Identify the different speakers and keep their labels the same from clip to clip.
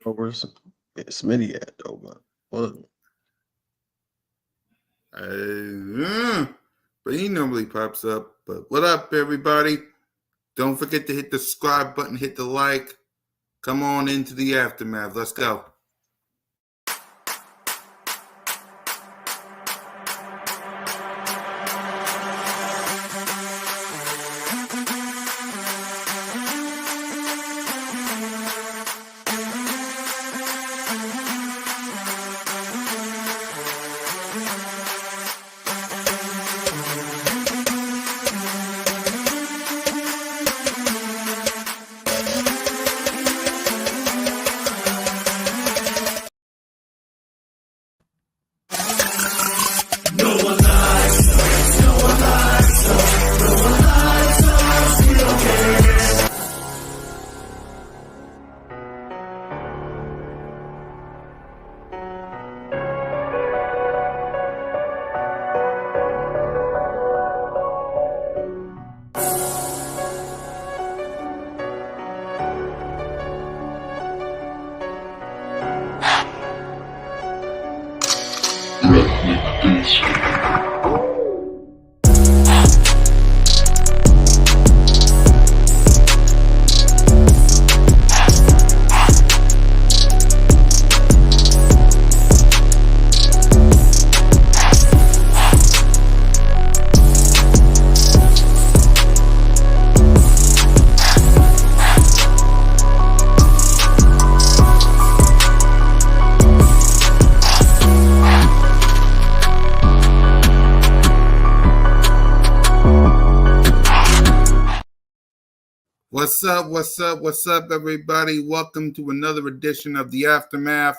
Speaker 1: Oh, where's Smitty at though? But
Speaker 2: But he normally pops up. But what up, everybody? Don't forget to hit the subscribe button, hit the like. Come on into the aftermath. Let's go. What's up? What's up? What's up, everybody? Welcome to another edition of the Aftermath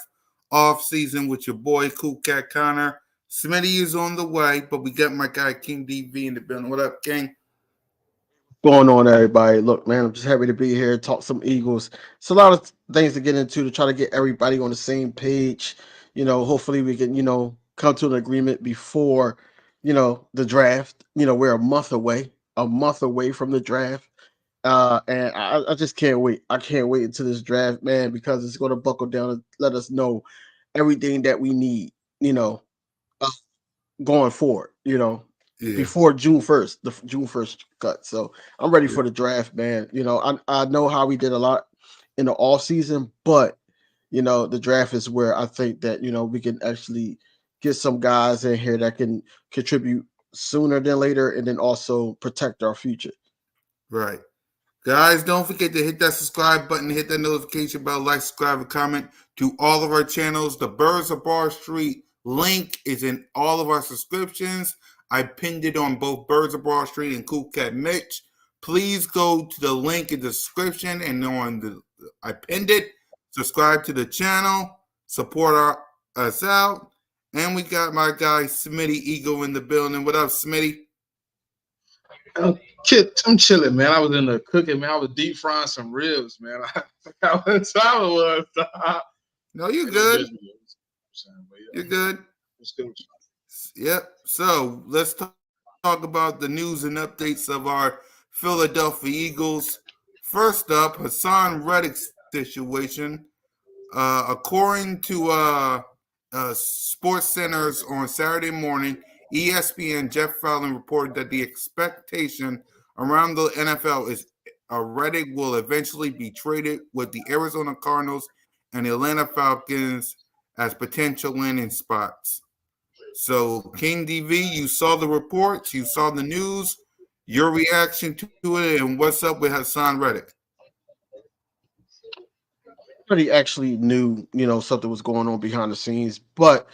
Speaker 2: off season with your boy Cool Cat Connor. Smitty is on the way, but we got my guy King DV in the building. What up, King?
Speaker 1: going on, everybody? Look, man, I'm just happy to be here. Talk some Eagles. It's a lot of things to get into to try to get everybody on the same page. Hopefully we can, come to an agreement before, the draft. We're a month away from the draft. And I just can't wait. I can't wait until this draft, man, because it's going to buckle down and let us know everything that we need, uh, going forward,
Speaker 2: Yeah.
Speaker 1: before June 1st, the June 1st cut. So I'm ready
Speaker 2: Yeah.
Speaker 1: for the draft, man. I know how we did a lot in the off season, but the draft is where I think that, we can actually get some guys in here that can contribute sooner than later and then also protect our future.
Speaker 2: Right. Guys, don't forget to hit that subscribe button, hit that notification bell, like, subscribe, and comment to all of our channels. The Birds of Bar Street link is in all of our subscriptions. I pinned it on both Birds of Bar Street and Cool Cat Mitch. Please go to the link in the description and I pinned it. Subscribe to the channel, support us out. And we got my guy Smitty Ego in the building. What up, Smitty?
Speaker 3: I'm chilling, man. I was in the cooking, man. I was deep frying some ribs, man. I was.
Speaker 2: No, you're good. You're good. Yep. So let's talk about the news and updates of our Philadelphia Eagles. First up, Hassan Reddick's situation. According to Sports Centers on Saturday morning, ESPN Jeff Fallon reported that the expectation around the NFL is Reddick will eventually be traded with the Arizona Cardinals and the Atlanta Falcons as potential landing spots. So, King DV, you saw the reports, you saw the news, your reaction to it, and what's up with Hassan Reddick?
Speaker 1: Everybody actually knew, something was going on behind the scenes, but,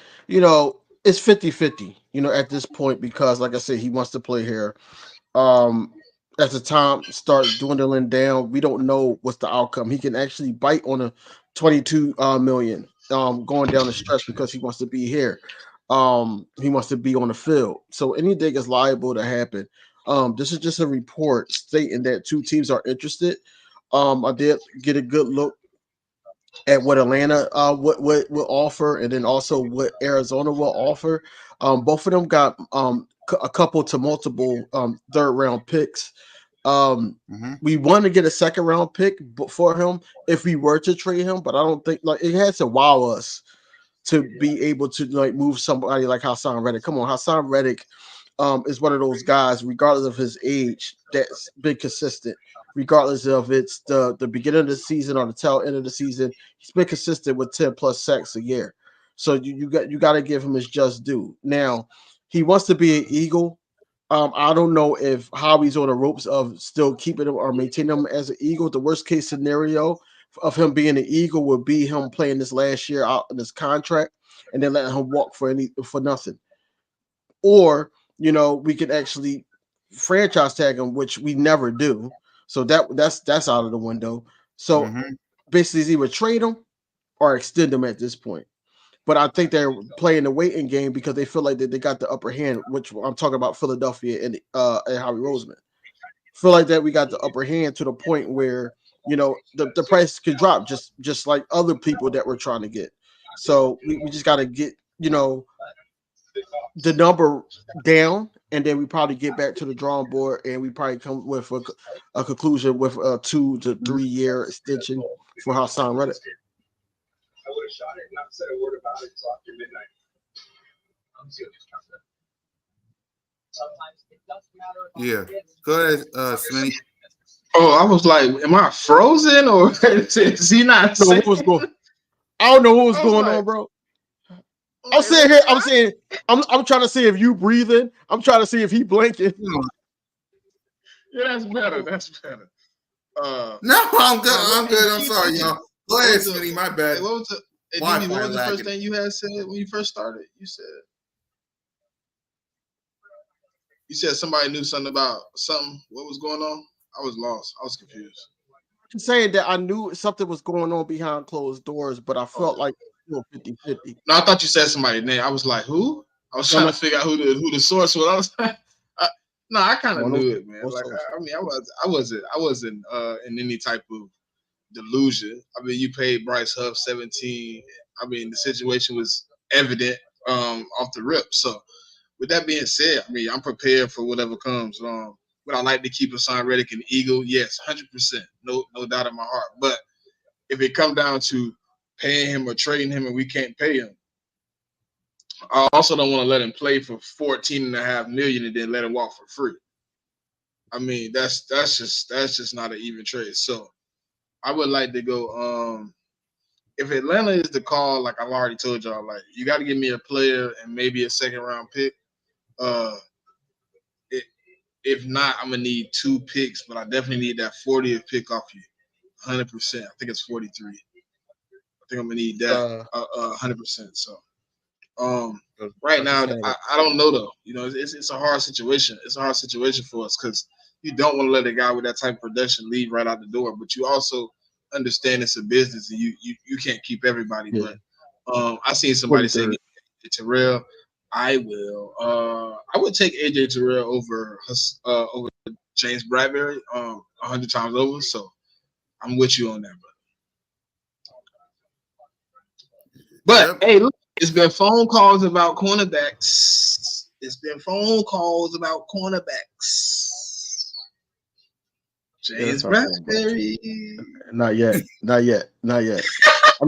Speaker 1: it's 50-50, at this point, because like I said, he wants to play here. Um, as the time starts dwindling down, we don't know what's the outcome. He can actually bite on a 22 million going down the stretch because he wants to be here. He wants to be on the field. So anything is liable to happen. This is just a report stating that two teams are interested. I did get a good look at what Atlanta what will offer, and then also what Arizona will offer. Both of them got a couple to multiple third round picks. We want to get a second round pick for him if we were to trade him, but I don't think like it has to wow us to be able to like move somebody like Hassan Reddick. Come on, Hassan Reddick is one of those guys, regardless of his age, that's been consistent. Regardless of it's the beginning of the season or the tail end of the season, he's been consistent with 10 plus sacks a year. So you got to give him his just due. Now, he wants to be an Eagle. I don't know if Howie's on the ropes of still keeping him or maintaining him as an Eagle. The worst case scenario of him being an Eagle would be him playing this last year out in his contract and then letting him walk for nothing. Or we could actually franchise tag him, which we never do. So that's out of the window. So basically, it's either trade him or extend him at this point. But I think they're playing the waiting game because they feel like they got the upper hand, which I'm talking about Philadelphia and Howie Roseman. Feel like that we got the upper hand to the point where the price could drop just like other people that we're trying to get. So we just got to get the number down, and then we probably get back to the drawing board, and we probably come with a conclusion with a 2 to 3 year extension for Hassan Reddick. I would have shot it, not said a word about it until after midnight.
Speaker 2: Yeah. Go ahead, Smitty.
Speaker 3: Oh, I was like, am I frozen or is he not saying?
Speaker 1: I don't know what was going on, bro. I'm sitting here. I'm saying. I'm trying to see if you breathing. I'm trying to see if he blinking.
Speaker 3: Yeah, that's better. That's better.
Speaker 2: No, I'm good. I'm good. I'm sorry, y'all. Go ahead, Smitty. My bad.
Speaker 3: What was the first thing you had said when you first started? You said somebody knew something about something. What was going on? I was lost. I was confused.
Speaker 1: I'm saying that I knew something was going on behind closed doors, but I felt like 50-50.
Speaker 3: No, I thought you said somebody's name. I was like, who? I was trying to figure out who the source was. I was like, I kind of knew it, man. Like, I wasn't in any type of delusion. I mean, you paid Bryce Huff 17. I mean, the situation was evident off the rip. So, with that being said, I mean, I'm prepared for whatever comes. Would I like to keep Hassan Reddick an Eagle? Yes, 100%. No doubt in my heart. But if it comes down to paying him or trading him and we can't pay him, I also don't want to let him play for $14.5 million and then let him walk for free. I mean, that's just not an even trade. So I would like to go. If Atlanta is the call, like I've already told y'all, like you got to give me a player and maybe a second round pick. If not, I'm gonna need 2 picks, but I definitely need that 40th pick off you, 100%. I think it's 43. I think I'm gonna need that 100%. So, right now, I don't know though. It's a hard situation. It's a hard situation for us because you don't want to let a guy with that type of production leave right out the door, but you also understand it's a business and you can't keep everybody. Yeah. But I seen somebody say Terrell. I would take AJ Terrell over James Bradbury 100 times over. So I'm with you on that, brother. But hey, look, it's been phone calls about cornerbacks. James Bradbury.
Speaker 1: Not yet. I'm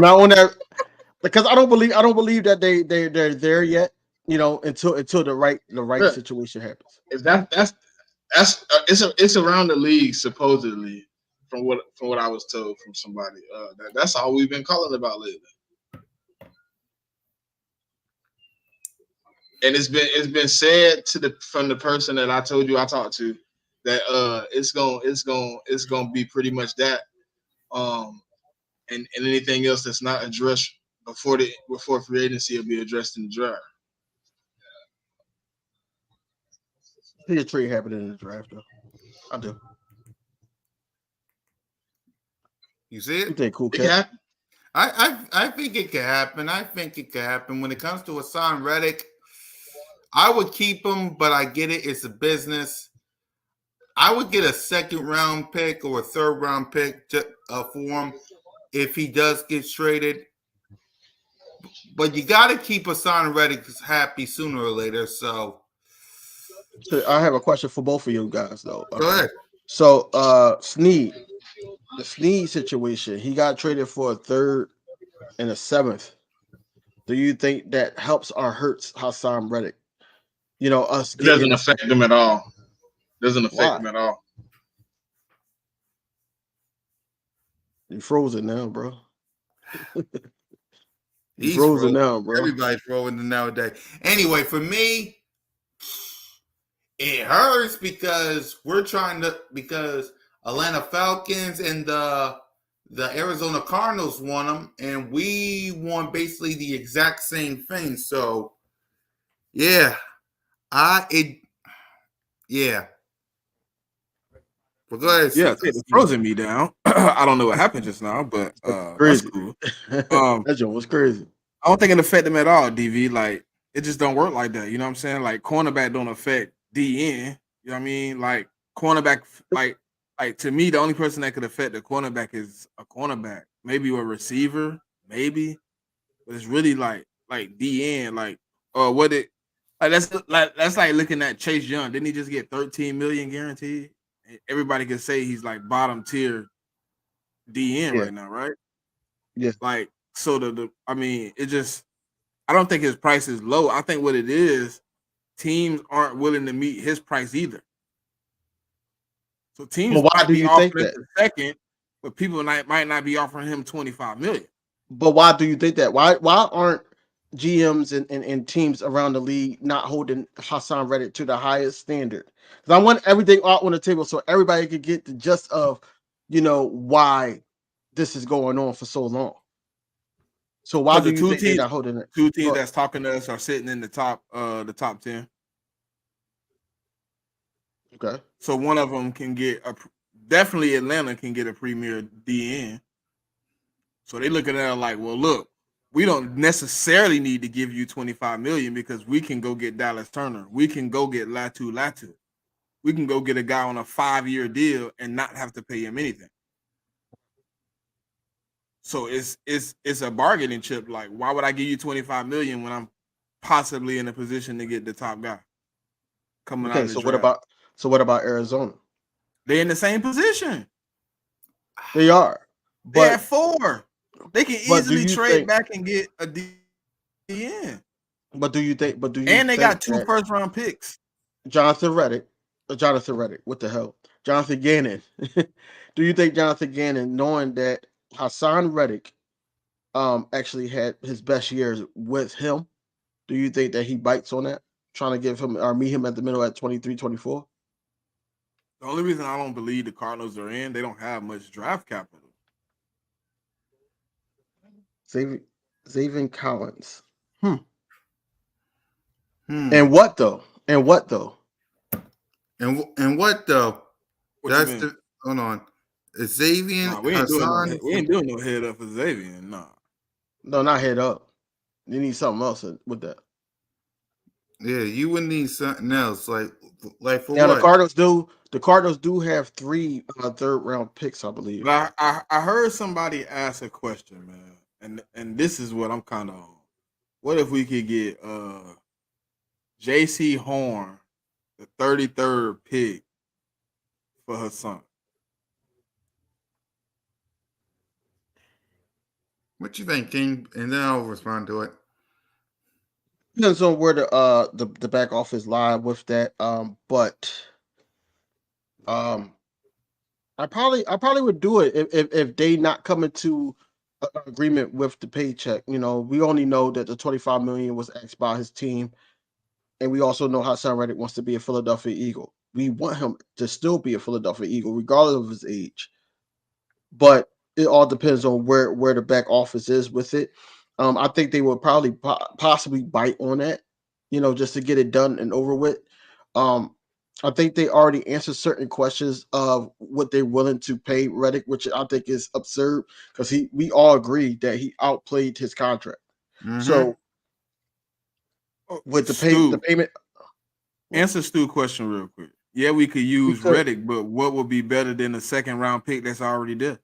Speaker 1: not on that because I don't believe that they're there yet. Until the right situation happens.
Speaker 3: If that's it's around the league supposedly from what I was told from somebody. That's all we've been calling about lately. And it's been said from the person that I told you I talked to that it's gonna be pretty much that and anything else that's not addressed before free agency will be addressed in the draft.
Speaker 1: I see a trade happening in the draft, though. I do.
Speaker 2: You see it?
Speaker 1: You think cool cat?
Speaker 2: I think it can happen. When it comes to Hassan Reddick, I would keep him, but I get it. It's a business. I would get a second round pick or a third round pick for him if he does get traded. But you got to keep Hassan Reddick happy sooner or later. So
Speaker 1: I have a question for both of you guys, though.
Speaker 2: Go ahead.
Speaker 1: So Sneed, the Sneed situation, he got traded for a third and a seventh. Do you think that helps or hurts Hassan Reddick? Us
Speaker 3: It
Speaker 1: getting
Speaker 3: doesn't
Speaker 1: this.
Speaker 3: affect them at all. Doesn't affect
Speaker 1: Why?
Speaker 3: them at all.
Speaker 1: You frozen now, bro. You
Speaker 2: He's
Speaker 1: frozen
Speaker 2: frozen.
Speaker 1: now, bro.
Speaker 2: Everybody's frozen nowadays. Anyway, for me, it hurts because because Atlanta Falcons and the Arizona Cardinals won them, and we won basically the exact same thing. So yeah, I it yeah. But go ahead,
Speaker 4: Yeah,
Speaker 2: see.
Speaker 4: it frozen me down. I don't know what happened just now, but
Speaker 1: That's
Speaker 4: that's
Speaker 1: crazy.
Speaker 4: cool.
Speaker 1: That joke was crazy.
Speaker 4: I don't think it affect them at all, DV. Like it just don't work like that. You know what I'm saying? Like cornerback don't affect DN. You know what I mean? Like cornerback, like to me, the only person that could affect the cornerback is a cornerback. Maybe a receiver, maybe, but it's really like DN. Like what it that's like looking at Chase Young. Didn't he just get 13 million guaranteed? Everybody can say he's like bottom tier DN
Speaker 1: Yeah,
Speaker 4: right now, right?
Speaker 1: yeah.
Speaker 4: Like so the I mean, it just I don't think his price is low. I think what it is, teams aren't willing to meet his price either. So
Speaker 1: But
Speaker 4: teams
Speaker 1: why
Speaker 4: might
Speaker 1: do
Speaker 4: be
Speaker 1: you think
Speaker 4: offering
Speaker 1: that?
Speaker 4: him the second, but people might not be offering him 25 million.
Speaker 1: But why do you think that? Why aren't GMs and teams around the league not holding Hassan Reddick to the highest standard? Because I want everything out on the table so everybody could get the gist of, why this is going on for so long. So why
Speaker 4: Because
Speaker 1: do you think they're not holding it?
Speaker 4: two teams
Speaker 1: Go
Speaker 4: that's talking to us are sitting in the top 10.
Speaker 1: Okay.
Speaker 4: So one of them can get definitely Atlanta can get a premier DN. So they looking at it like, well, look, we don't necessarily need to give you 25 million because we can go get Dallas Turner. We can go get Latu. We can go get a guy on a 5-year deal and not have to pay him anything. So it's a bargaining chip. Like, why would I give you 25 million when I'm possibly in a position to get the top guy coming out
Speaker 1: Okay.
Speaker 4: of the draft?
Speaker 1: So what about Arizona?
Speaker 4: They're in the same position.
Speaker 1: They are.
Speaker 4: They at
Speaker 1: But
Speaker 4: 4. They can
Speaker 1: but do
Speaker 4: easily
Speaker 1: you
Speaker 4: trade
Speaker 1: think
Speaker 4: back and get a DN.
Speaker 1: but do you
Speaker 4: And they got
Speaker 1: think
Speaker 4: 2
Speaker 1: that
Speaker 4: first round picks.
Speaker 1: Jonathan Reddick, what the hell? Jonathan Gannon. Do you think Jonathan Gannon, knowing that Hassan Reddick actually had his best years with him, do you think that he bites on that? Trying to give him or meet him at the middle at 23, 24?
Speaker 4: The only reason I don't believe the Cardinals are in, they don't have much draft capital.
Speaker 1: Xavier, Xavier Collins. Hmm.
Speaker 2: Hmm.
Speaker 1: And what though? And what though?
Speaker 2: And what though?
Speaker 4: What you
Speaker 2: That's
Speaker 4: mean?
Speaker 2: the hold on. Xavier
Speaker 4: Nah,
Speaker 2: Hassan.
Speaker 4: we ain't doing no head up for Xavier. Nah.
Speaker 1: No, not head up. You need something else with that.
Speaker 2: Yeah, you would need something else. Like for
Speaker 1: Now the
Speaker 2: what?
Speaker 1: Cardinals do. The Cardinals do have three third round picks, I believe.
Speaker 4: But I heard somebody ask a question, man, and this is what I'm kind of on. What if we could get J.C. Horn, the 33rd pick for her son?
Speaker 2: What you think, King? And then I'll respond to it.
Speaker 1: Depends on where the back office lie with that. But um, I probably would do it if they not coming to an agreement with the paycheck. We only know that the 25 million was asked by his team, and we also know how Sam Reddick wants to be a Philadelphia Eagle. We want him to still be a Philadelphia Eagle, regardless of his age. But it all depends on where the back office is with it. I think they would probably possibly bite on that, just to get it done and over with. Um, I think they already answered certain questions of what they're willing to pay Reddick, which I think is absurd because we all agree that he outplayed his contract.
Speaker 2: Mm-hmm.
Speaker 1: So with the
Speaker 4: Stu,
Speaker 1: payment, what
Speaker 4: answer Stu question real quick. Yeah, we could
Speaker 1: we
Speaker 4: use
Speaker 1: could
Speaker 4: Reddick, but what would be better than a second round pick that's already there?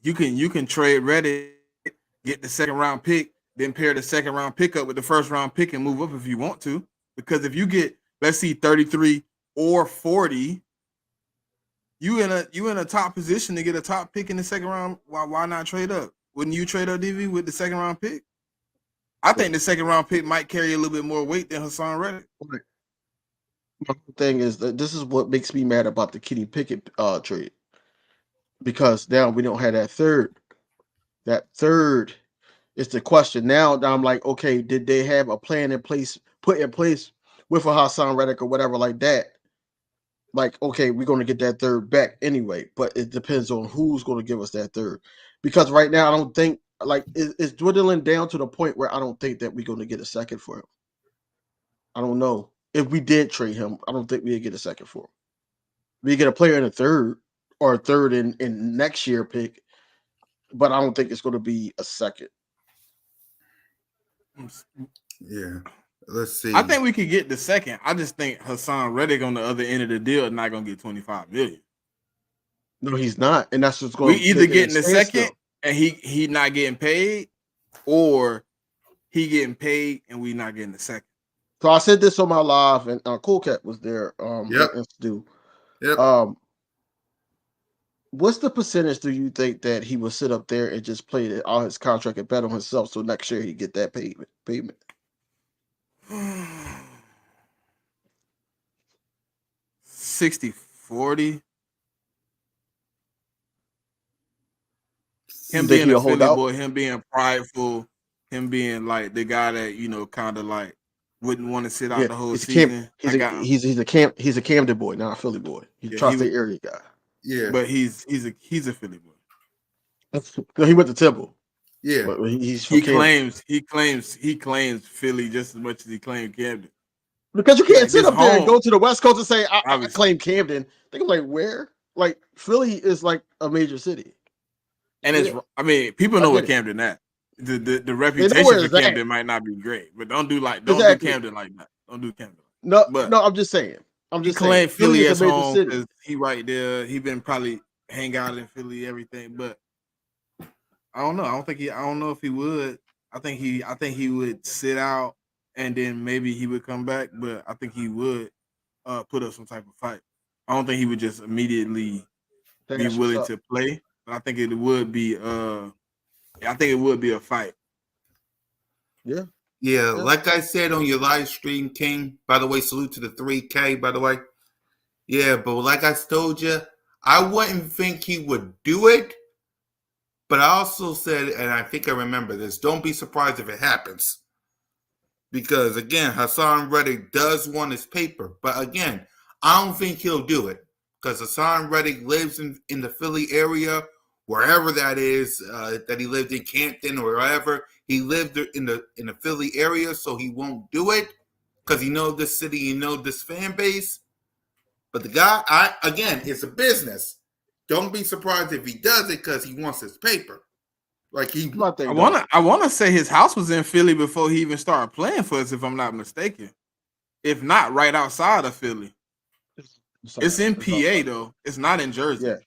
Speaker 4: You can trade Reddick, get the second round pick, then pair the second round pick up with the first round pick and move up if you want to. Because if you get, let's see, 33 or 40, you in a top position to get a top pick in the second round. Why not trade up? Wouldn't you trade up DV with the second round pick? I think the second round pick might carry a little bit more weight than Hassan Reddick.
Speaker 1: My thing is that this is what makes me mad about the Kenny Pickett trade, because now we don't have that third. That third is the question. Now I'm like, okay, did they have a plan in place, put in place with a Hassan Reddick or whatever like that? Like, okay, we're going to get that third back anyway, but it depends on who's going to give us that third. Because right now, I don't think, like, it's dwindling down to the point where I don't think that we're going to get a second for him. I don't know. If we did trade him, I don't think we'd get a second for him. We get a player in a third or a third in next year pick, but I don't think it's going to be a second.
Speaker 2: Yeah. Let's see.
Speaker 4: I think we could get the second. I just think Hassan Reddick on the other end of the deal is not going to get 25 million.
Speaker 1: No, he's not, and that's what's
Speaker 4: We
Speaker 1: going to
Speaker 4: either getting the second and he not getting paid, or he getting paid and we not getting the second.
Speaker 1: So I said this on my live, and Cool Cat was there.
Speaker 2: Yep.
Speaker 1: Yep. What's the percentage do you think that he will sit up there and just play all his contract and bet on himself, so next year he get that payment?
Speaker 4: 60-40. Him
Speaker 1: You think
Speaker 4: being a
Speaker 1: he'll
Speaker 4: Philly
Speaker 1: hold out?
Speaker 4: boy, him being prideful, him being like the guy that kind of like wouldn't want to sit out the whole season.
Speaker 1: He's a Camden boy, not a Philly boy. He's a tri-state area guy.
Speaker 2: Yeah,
Speaker 4: but he's a Philly boy.
Speaker 1: No, he went to Temple.
Speaker 2: Yeah,
Speaker 1: but he
Speaker 4: claims Philly just as much as he claimed Camden.
Speaker 1: Because you can't sit up there and go to the West Coast and say I claim Camden. Think like where? Like Philly is like a major city,
Speaker 4: and it's. I mean, people know what Camden at. The reputation for Camden might not be great, but don't do Camden like that. Don't do Camden.
Speaker 1: No, I'm just saying.
Speaker 4: Saying Philly is home because he right there. He been probably hang out in Philly, everything, but I don't know. I don't know if he would. I think he would sit out and then maybe he would come back, but I think he would put up some type of fight. I don't think he would just immediately be willing to play, but I think it would be a fight.
Speaker 2: Yeah. Yeah, like I said on your live stream, King, by the way, salute to the 3K, by the way. Yeah, but like I told you, I wouldn't think he would do it. But I also said, and I think I remember this, don't be surprised if it happens. Because, again, Hassan Reddick does want his paper. But, again, I don't think he'll do it. Because Hassan Reddick lives in the Philly area, wherever that is, that he lived in Campton or wherever. He lived in the Philly area, so he won't do it. Because he knows this city, he knows this fan base. But the guy, again, it's a business. Don't be surprised if he does it because he wants his paper. Like
Speaker 4: I wanna say his house was in Philly before he even started playing for us, if I'm not mistaken. If not, right outside of Philly. It's in PA though. It's not in Jersey.
Speaker 1: Yeah,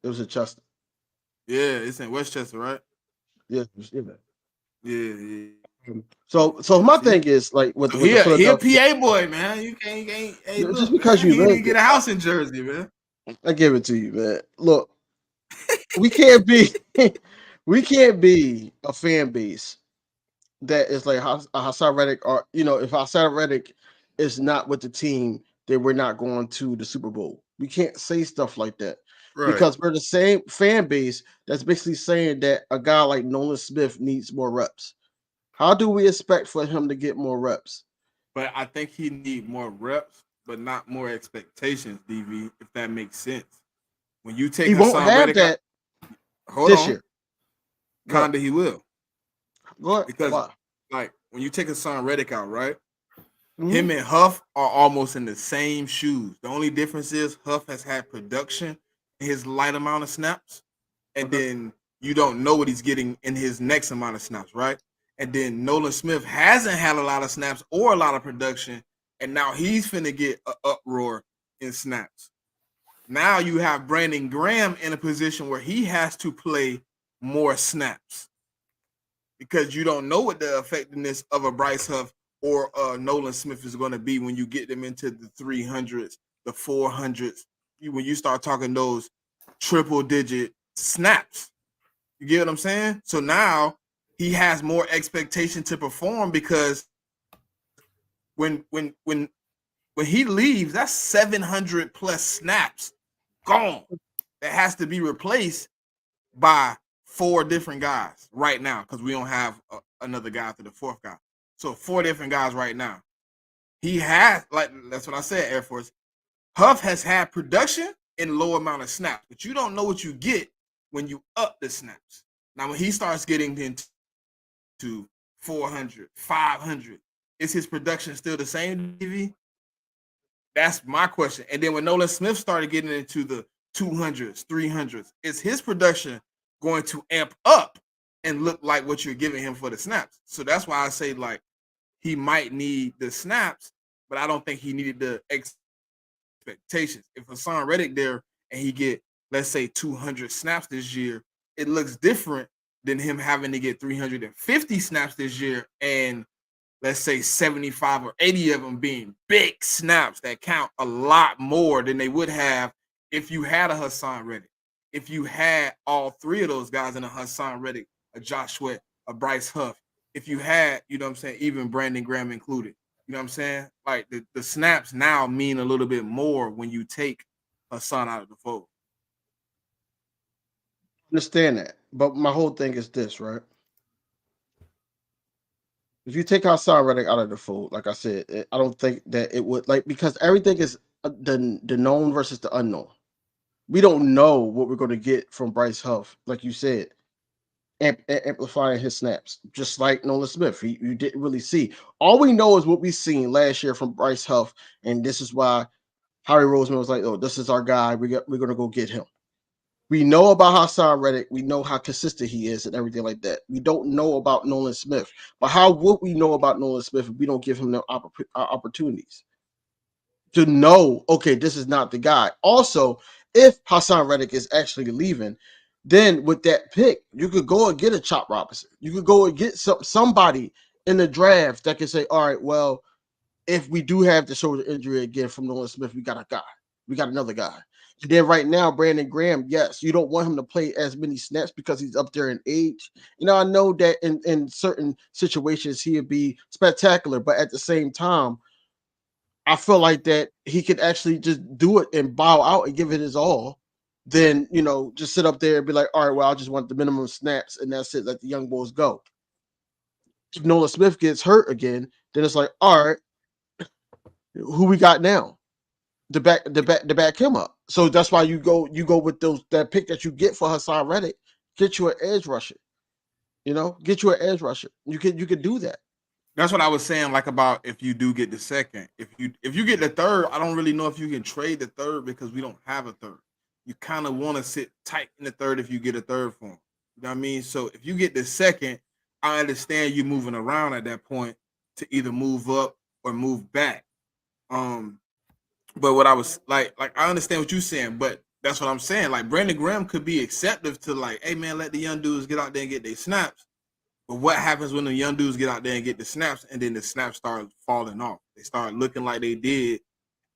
Speaker 1: it was in Chester.
Speaker 4: Yeah, it's in Westchester, right?
Speaker 1: Yeah,
Speaker 4: yeah.
Speaker 1: So my thing is like with
Speaker 4: he a PA boy, man. You can't hey, look,
Speaker 1: just because
Speaker 4: man,
Speaker 1: you
Speaker 4: he didn't get a house in Jersey, man.
Speaker 1: I give it to you, man. Look, we can't be a fan base that is like Hassan Reddick, or if Hassan Reddick is not with the team, then we're not going to the Super Bowl. We can't say stuff like that. Right. Because we're the same fan base that's basically saying that a guy like Nolan Smith needs more reps. How do we expect for him to get more reps?
Speaker 4: But I think he need more reps, but not more expectations, DV, if that makes sense. When you take
Speaker 1: he won't have that this year.
Speaker 4: Kinda he will.
Speaker 1: What?
Speaker 4: Because like when you take Hassan Reddick out, right? Mm-hmm. Him and Huff are almost in the same shoes. The only difference is Huff has had production in his light amount of snaps, and then you don't know what he's getting in his next amount of snaps, right? And then Nolan Smith hasn't had a lot of snaps or a lot of production, and now he's finna get an uproar in snaps. Now you have Brandon Graham in a position where he has to play more snaps because you don't know what the effectiveness of a Bryce Huff or Nolan Smith is going to be when you get them into the 300s, the 400s. when you start talking those triple digit snaps. You get what I'm saying? So now he has more expectation to perform because when when when when he leaves, that's 700 plus snaps gone. That has to be replaced by 4 different guys right now because we don't have another guy after the 4th guy. So 4 different guys right now. He has, like, that's what I said, Air Force. Huff has had production in low amount of snaps, but you don't know what you get when you up the snaps. Now, when he starts getting into 400, 500, is his production still the same, DV? That's my question. And then when Nolan Smith started getting into the 200s, 300s, is his production going to amp up and look like what you're giving him for the snaps? So that's why I say, like, he might need the snaps, but I don't think he needed the expectations. If Hassan Reddick there and he get, let's say, 200 snaps this year, it looks different than him having to get 350 snaps this year and let's say 75 or 80 of them being big snaps that count a lot more than they would have if you had a Hassan Reddick. If you had all 3 of those guys in a Hassan Reddick, a Josh Sweat, a Bryce Huff, if you had, you know what I'm saying, even Brandon Graham included, you know what I'm saying? Like the snaps now mean a little bit more when you take Hassan out of the fold.
Speaker 1: Understand that, but my whole thing is this, right? If you take Hassan Reddick out of the fold, like I said, I don't think that it would, like, because everything is the known versus the unknown. We don't know what we're going to get from Bryce Huff, like you said, amplifying his snaps, just like Nolan Smith. You didn't really see. All we know is what we seen last year from Bryce Huff, and this is why Harry Roseman was like, "Oh, this is our guy. We're going to go get him." We know about Hassan Reddick. We know how consistent he is and everything like that. We don't know about Nolan Smith. But how would we know about Nolan Smith if we don't give him the opportunities to know, okay, this is not the guy? Also, if Hassan Reddick is actually leaving, then with that pick, you could go and get a Chop Robinson. You could go and get somebody in the draft that can say, all right, well, if we do have the shoulder injury again from Nolan Smith, we got a guy. We got another guy. And then right now, Brandon Graham, yes, you don't want him to play as many snaps because he's up there in age. You know, I know that in certain situations he'd be spectacular, but at the same time, I feel like that he could actually just do it and bow out and give it his all. Then, you know, just sit up there and be like, all right, well, I just want the minimum snaps and that's it. Let the young boys go. If Nolan Smith gets hurt again, then it's like, all right, who we got now? To back him up. So that's why you go with that pick that you get for Hassan Reddick, get you an edge rusher. You know, get you an edge rusher. You could do that.
Speaker 4: That's what I was saying, like about if you do get the second. If you get the third, I don't really know if you can trade the third because we don't have a third. You kind of want to sit tight in the third if you get a third for him. You know what I mean? So if you get the second, I understand you moving around at that point to either move up or move back. Um, but what I was like I understand what you're saying, but that's what I'm saying. Like Brandon Graham could be acceptive to like, hey man, let the young dudes get out there and get their snaps. But what happens when the young dudes get out there and get the snaps and then the snaps start falling off? They start looking like they did.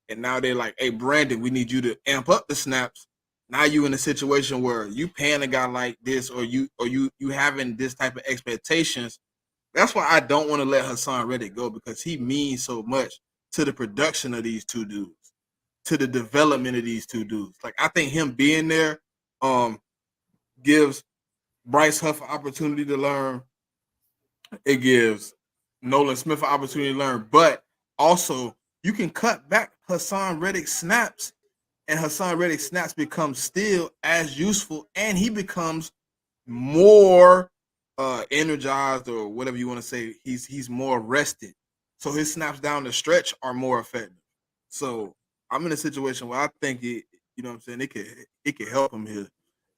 Speaker 4: And now they're like, hey, Brandon, we need you to amp up the snaps. Now you in a situation where you paying a guy like this or you having this type of expectations. That's why I don't want to let Hassan Reddick go because he means so much to the production of these 2 dudes, to the development of these 2 dudes. Like I think him being there gives Bryce Huff an opportunity to learn. It gives Nolan Smith an opportunity to learn, but also you can cut back Hassan Reddick snaps, and Hassan Reddick snaps become still as useful, and he becomes more energized or whatever you want to say. He's more rested, so his snaps down the stretch are more effective. So I'm in a situation where I think it, you know what I'm saying, it could help him here.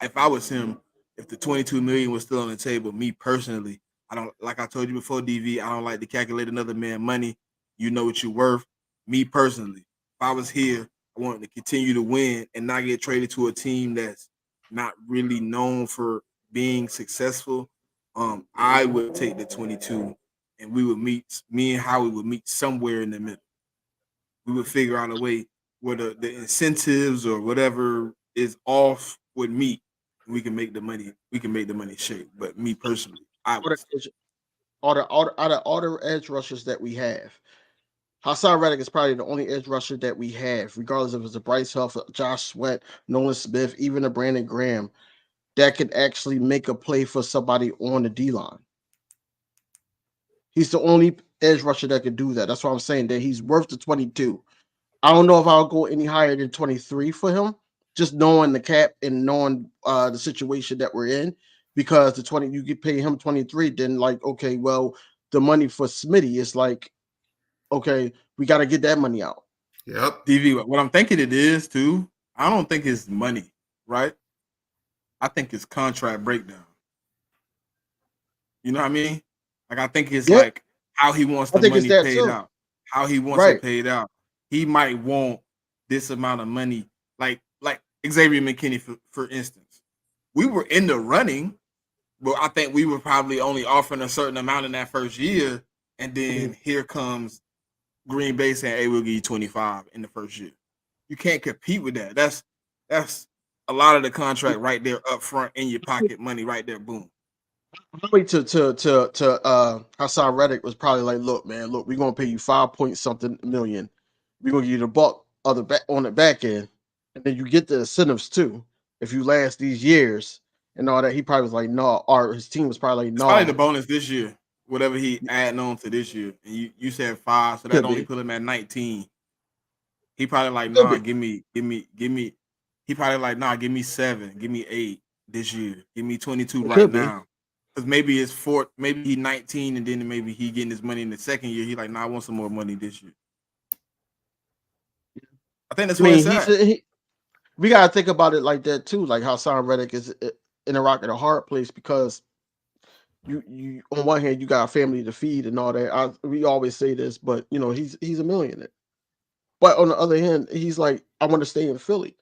Speaker 4: If I was him, if the 22 million was still on the table, me personally, I don't, like I told you before, DV, I don't like to calculate another man's money. You know what you're worth. Me personally, if I was here, I wanted to continue to win and not get traded to a team that's not really known for being successful. I would take the 22 and we would meet, me and Howie would meet somewhere in the middle. We would figure out a way where the incentives or whatever is off would meet, we can make the money. We can make the money shake. But me personally, I
Speaker 1: All
Speaker 4: would
Speaker 1: the
Speaker 4: say
Speaker 1: edge, all the edge rushers that we have, Hassan Reddick is probably the only edge rusher that we have, regardless if it's a Bryce Huff, Josh Sweat, Nolan Smith, even a Brandon Graham, that could actually make a play for somebody on the D line. He's the only edge rusher that could do that. That's why I'm saying that he's worth the 22. I don't know if I'll go any higher than 23 for him, just knowing the cap and knowing the situation that we're in. Because the 20, you could pay him 23, then like, okay, well, the money for Smitty is like, okay, we got to get that money out.
Speaker 2: Yep.
Speaker 4: DV. What I'm thinking it is too. I don't think it's money, right? I think it's contract breakdown. You know what I mean? Like I think it's
Speaker 1: Yeah,
Speaker 4: like how he wants
Speaker 1: I
Speaker 4: the
Speaker 1: think it's
Speaker 4: money
Speaker 1: that
Speaker 4: paid
Speaker 1: too.
Speaker 4: out. How he wants it
Speaker 1: Right.
Speaker 4: paid out. He might want this amount of money, like Xavier McKinney, for instance. We were in the running, but I think we were probably only offering a certain amount in that first year, and
Speaker 1: Mhm.
Speaker 4: then here comes Green Bay saying, "Hey, we'll give you 25 in the first year." You can't compete with that. That's a lot of the contract right there up front in your pocket money right there. Boom.
Speaker 1: Probably to Hassan Reddick was probably like, look, man, look, we're gonna pay you 5 point something million. We're gonna give you the buck of the back on the back end, and then you get the incentives too. If you last these years and all that, he probably was like, no, or his team was probably like,
Speaker 4: It's probably the
Speaker 1: no,
Speaker 4: bonus this year, whatever he adding on to this year. And you said 5, so that
Speaker 1: could
Speaker 4: only
Speaker 1: be,
Speaker 4: put him at 19. He probably like,
Speaker 1: could
Speaker 4: nah,
Speaker 1: be,
Speaker 4: give me. He probably like, nah, give me 7, give me 8 this year, give me 22
Speaker 1: it
Speaker 4: right
Speaker 1: could be.
Speaker 4: now. Because maybe it's 4, maybe he 19, and then maybe he getting his money in the second year. He like, nah, I want some more money this year. I think that's
Speaker 1: I
Speaker 4: where
Speaker 1: mean,
Speaker 4: it's at.
Speaker 1: we gotta think about it like that too. Like Hassan Reddick is in a rock at a hard place because you on one hand you got a family to feed and all that. We always say this, but you know he's a millionaire. But on the other hand, he's like, I want to stay in Philly.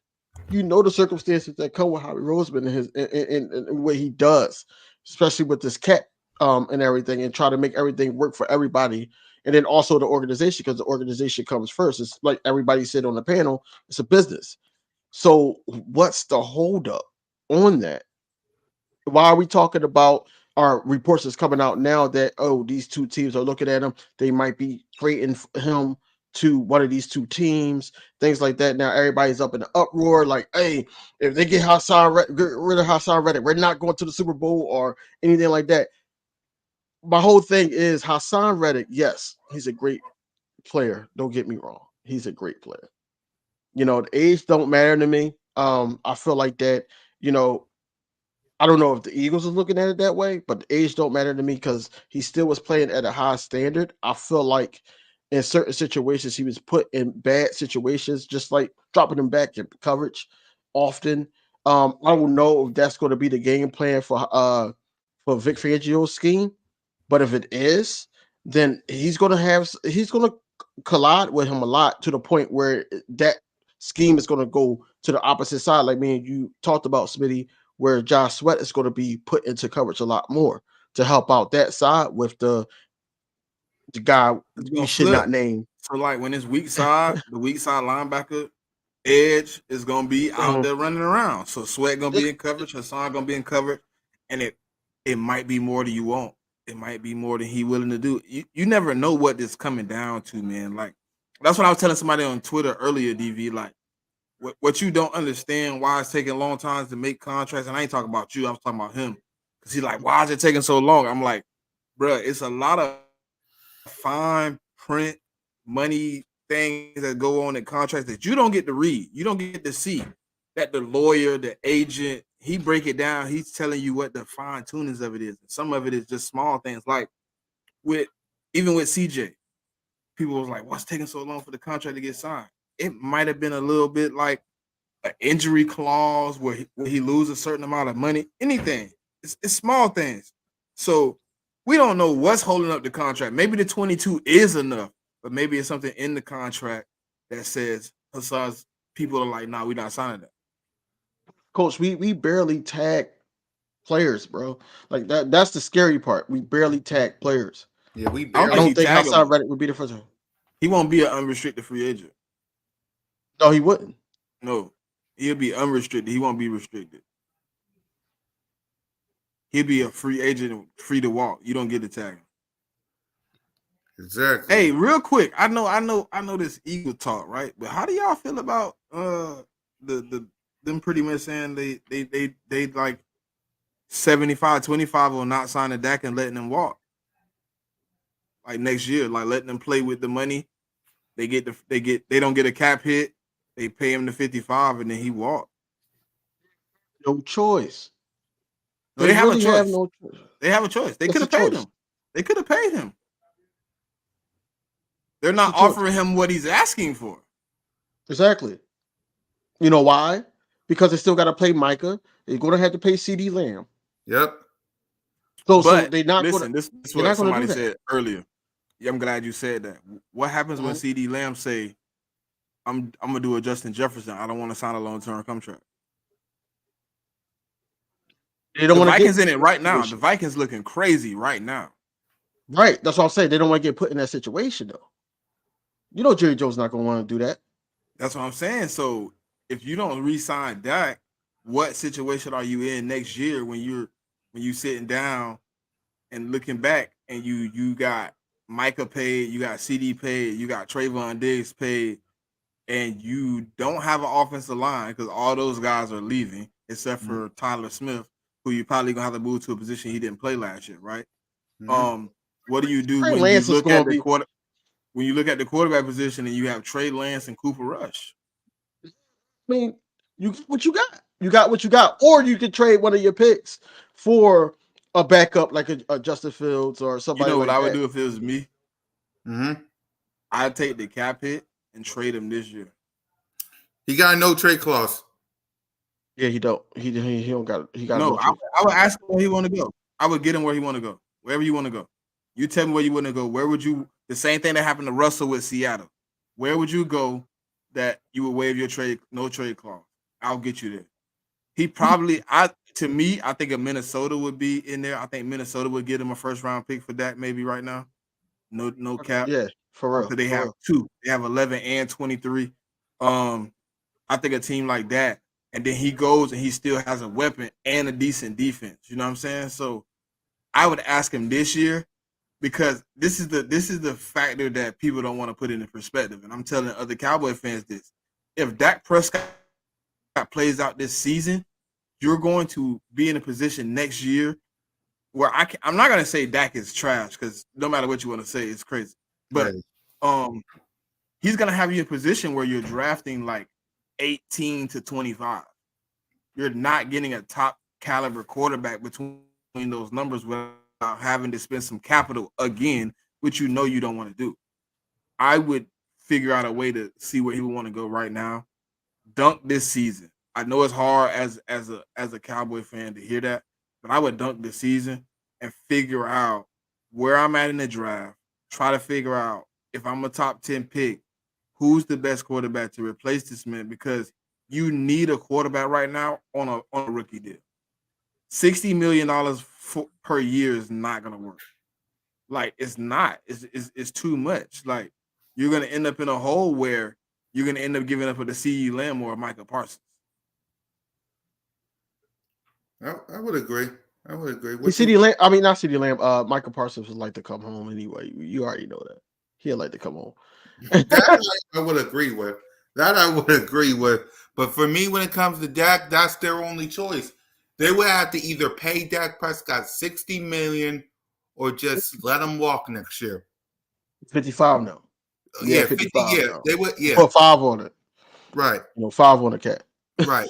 Speaker 1: You know the circumstances that come with Howie Roseman and his and what he does, especially with this cap and everything, and try to make everything work for everybody. And then also the organization, because the organization comes first. It's like everybody said on the panel, it's a business. So what's the holdup on that? Why are we talking about our reports that's coming out now that these two teams are looking at him, they might be trading him to one of these two teams, things like that. Now everybody's up in the uproar, like, hey, if they get get rid of Hassan Reddick, we're not going to the Super Bowl or anything like that. My whole thing is Hassan Reddick, yes, he's a great player. Don't get me wrong. He's a great player. You know, the age don't matter to me. I feel like that, you know, I don't know if the Eagles are looking at it that way, but the age don't matter to me because he still was playing at a high standard. I feel like in certain situations he was put in bad situations, just like dropping him back in coverage often. I don't know if that's going to be the game plan for Vic Fangio's scheme, but if it is, then he's going to collide with him a lot to the point where that scheme is going to go to the opposite side. Like me and you talked about, Smitty, where Josh Sweat is going to be put into coverage a lot more to help out that side with the guy
Speaker 4: It's
Speaker 1: we
Speaker 4: gonna
Speaker 1: should not
Speaker 4: flip.
Speaker 1: name.
Speaker 4: So like when it's weak side, the weak side linebacker edge is gonna be out
Speaker 1: Mhm.
Speaker 4: there running around. So Sweat gonna
Speaker 1: This
Speaker 4: be in coverage, Hassan gonna be in coverage, and it might be more than you want. It might be more than he willing to do. You never know what this coming down to, man. Like that's what I was telling somebody on Twitter earlier, DV. Like what you don't understand why it's taking long times to make contracts, and I ain't talking about you, I was talking about him. Cause he's like, why is it taking so long? I'm like, bruh, it's a lot of fine print money things that go on in contracts that you don't get to read. You don't get to see that the lawyer, the agent, he break it down. He's telling you what the fine tunings of it is. Some of it is just small things. Like with even with CJ, people was like, "What's taking so long for the contract to get signed?" It might have been a little bit like an injury clause where he loses a certain amount of money. Anything. It's small things. So we don't know what's holding up the contract. Maybe the 22 is enough, but maybe it's something in the contract that says Hassan's people are like, nah, we're not signing that.
Speaker 1: coach, we barely tag players, bro. Like that's the scary part. We barely tag players.
Speaker 2: Yeah, we
Speaker 4: I don't
Speaker 1: I
Speaker 4: think
Speaker 2: barely.
Speaker 1: don't
Speaker 4: he
Speaker 1: think Hassan
Speaker 4: taggable.
Speaker 1: Reddick would be the first one.
Speaker 4: He won't be an unrestricted free agent.
Speaker 1: No, he wouldn't.
Speaker 4: No, he'll be unrestricted. He won't be restricted. He'll be a free agent, free to walk. You don't get to tag him.
Speaker 2: Exactly.
Speaker 4: Hey, real quick, I know this Eagle talk, right? But how do y'all feel about them pretty much saying they like 75-25 on not signing Dak and letting them walk like next year, like letting them play with the money. They don't get a cap hit. They pay him the 55 and then he walk.
Speaker 1: No choice.
Speaker 4: No,
Speaker 1: They
Speaker 4: they have a
Speaker 1: really have
Speaker 4: choice.
Speaker 1: no choice.
Speaker 4: They have a choice. They
Speaker 1: It's
Speaker 4: could
Speaker 1: a
Speaker 4: have paid
Speaker 1: choice.
Speaker 4: him. They could have paid him. They're
Speaker 1: It's a
Speaker 4: not
Speaker 1: choice.
Speaker 4: offering him what he's asking for.
Speaker 1: Exactly. You know why? Because they still got to pay Micah. They're going to have to pay CD Lamb.
Speaker 2: Yep.
Speaker 1: So
Speaker 4: But
Speaker 1: they're not going to.
Speaker 4: listen, this is
Speaker 1: They're
Speaker 4: what
Speaker 1: not going to
Speaker 4: somebody
Speaker 1: do that.
Speaker 4: said earlier. Yeah, I'm glad you said that. What happens when
Speaker 1: Mhm.
Speaker 4: CD Lamb say, I'm gonna do a Justin Jefferson. I don't want to sign a long-term contract.
Speaker 1: They don't
Speaker 4: The
Speaker 1: want to get
Speaker 4: Vikings in it right now. The
Speaker 1: situation.
Speaker 4: Vikings looking crazy right now.
Speaker 1: Right. That's what I'm saying. They don't want to get put in that situation though. You know Jerry Jones not going to want to do that.
Speaker 4: That's what I'm saying. So if you don't re-sign Dak, what situation are you in next year when you sitting down and looking back and you got Micah paid, you got CD paid, you got Trayvon Diggs paid, and you don't have an offensive line because all those guys are leaving except for Tyler Smith, who you probably gonna have to move to a position he didn't play last year, right?
Speaker 2: Mm-hmm.
Speaker 4: What do you do
Speaker 1: Trey
Speaker 4: when you
Speaker 1: Lance is
Speaker 4: look
Speaker 1: going
Speaker 4: at
Speaker 1: to
Speaker 4: the
Speaker 1: be.
Speaker 4: quarterback position and you have Trey Lance and Cooper Rush?
Speaker 1: I mean, you get what you got. You got what you got, or you could trade one of your picks for a backup like a Justin Fields or
Speaker 4: You
Speaker 1: somebody
Speaker 4: know what
Speaker 1: like
Speaker 4: I would
Speaker 1: that.
Speaker 4: do if it was me?
Speaker 2: Mm-hmm.
Speaker 4: I'd take the cap hit and trade him this year.
Speaker 2: He got a no trade clause.
Speaker 1: Yeah, he don't. He don't got. He got
Speaker 4: No,
Speaker 1: no trade.
Speaker 4: I would ask him where he want to go. I would get him where he want to go. Wherever you want to go. You tell me where you want to go. Where would you? The same thing that happened to Russell with Seattle. Where would you go that you would waive your no trade clause? I'll get you there. He probably, to me, I think a Minnesota would be in there. I think Minnesota would get him a first round pick for that maybe right now. No cap.
Speaker 1: Yeah, for real,
Speaker 4: Because they
Speaker 1: for
Speaker 4: have
Speaker 1: real.
Speaker 4: two. They have 11 and 23. I think a team like that, and then he goes and he still has a weapon and a decent defense. You know what I'm saying? So I would ask him this year because this is the factor that people don't want to put into perspective. And I'm telling other Cowboy fans this: if Dak Prescott plays out this season, you're going to be in a position next year where I'm not going to say Dak is trash because no matter what you want to say, it's crazy. But
Speaker 2: Right.
Speaker 4: He's going to have you in a position where you're drafting like 18 to 25. You're not getting a top caliber quarterback between those numbers without having to spend some capital again, which you know you don't want to do. I would figure out a way to see where he would want to go right now. Dunk this season. I know it's hard as a Cowboy fan to hear that, but I would dunk this season and figure out where I'm at in the draft. Try to figure out if I'm a top 10 pick, who's the best quarterback to replace this man because you need a quarterback right now on a rookie deal. $60 million per year is not gonna work. Like it's not. It's too much. Like you're gonna end up in a hole where you're gonna end up giving up with the CE Lamb or Michael Parsons.
Speaker 2: I would agree. I would agree.
Speaker 1: Hey,
Speaker 2: What you?
Speaker 1: CD Lamb. I mean, not CD Lamb. Michael Parsons would like to come home anyway. You already know that. He'd like to come home.
Speaker 2: That I would agree with. That I would agree with. But for me, when it comes to Dak, that's their only choice. They would have to either pay Dak Prescott $60 million or just let him walk next year.
Speaker 1: 55 now. Yeah,
Speaker 2: Yeah, 50.
Speaker 1: 55
Speaker 2: Yeah,
Speaker 1: now.
Speaker 2: they would.
Speaker 1: You
Speaker 2: Yeah,
Speaker 1: put 5 on it.
Speaker 2: right,
Speaker 1: 5 on the cat.
Speaker 2: right.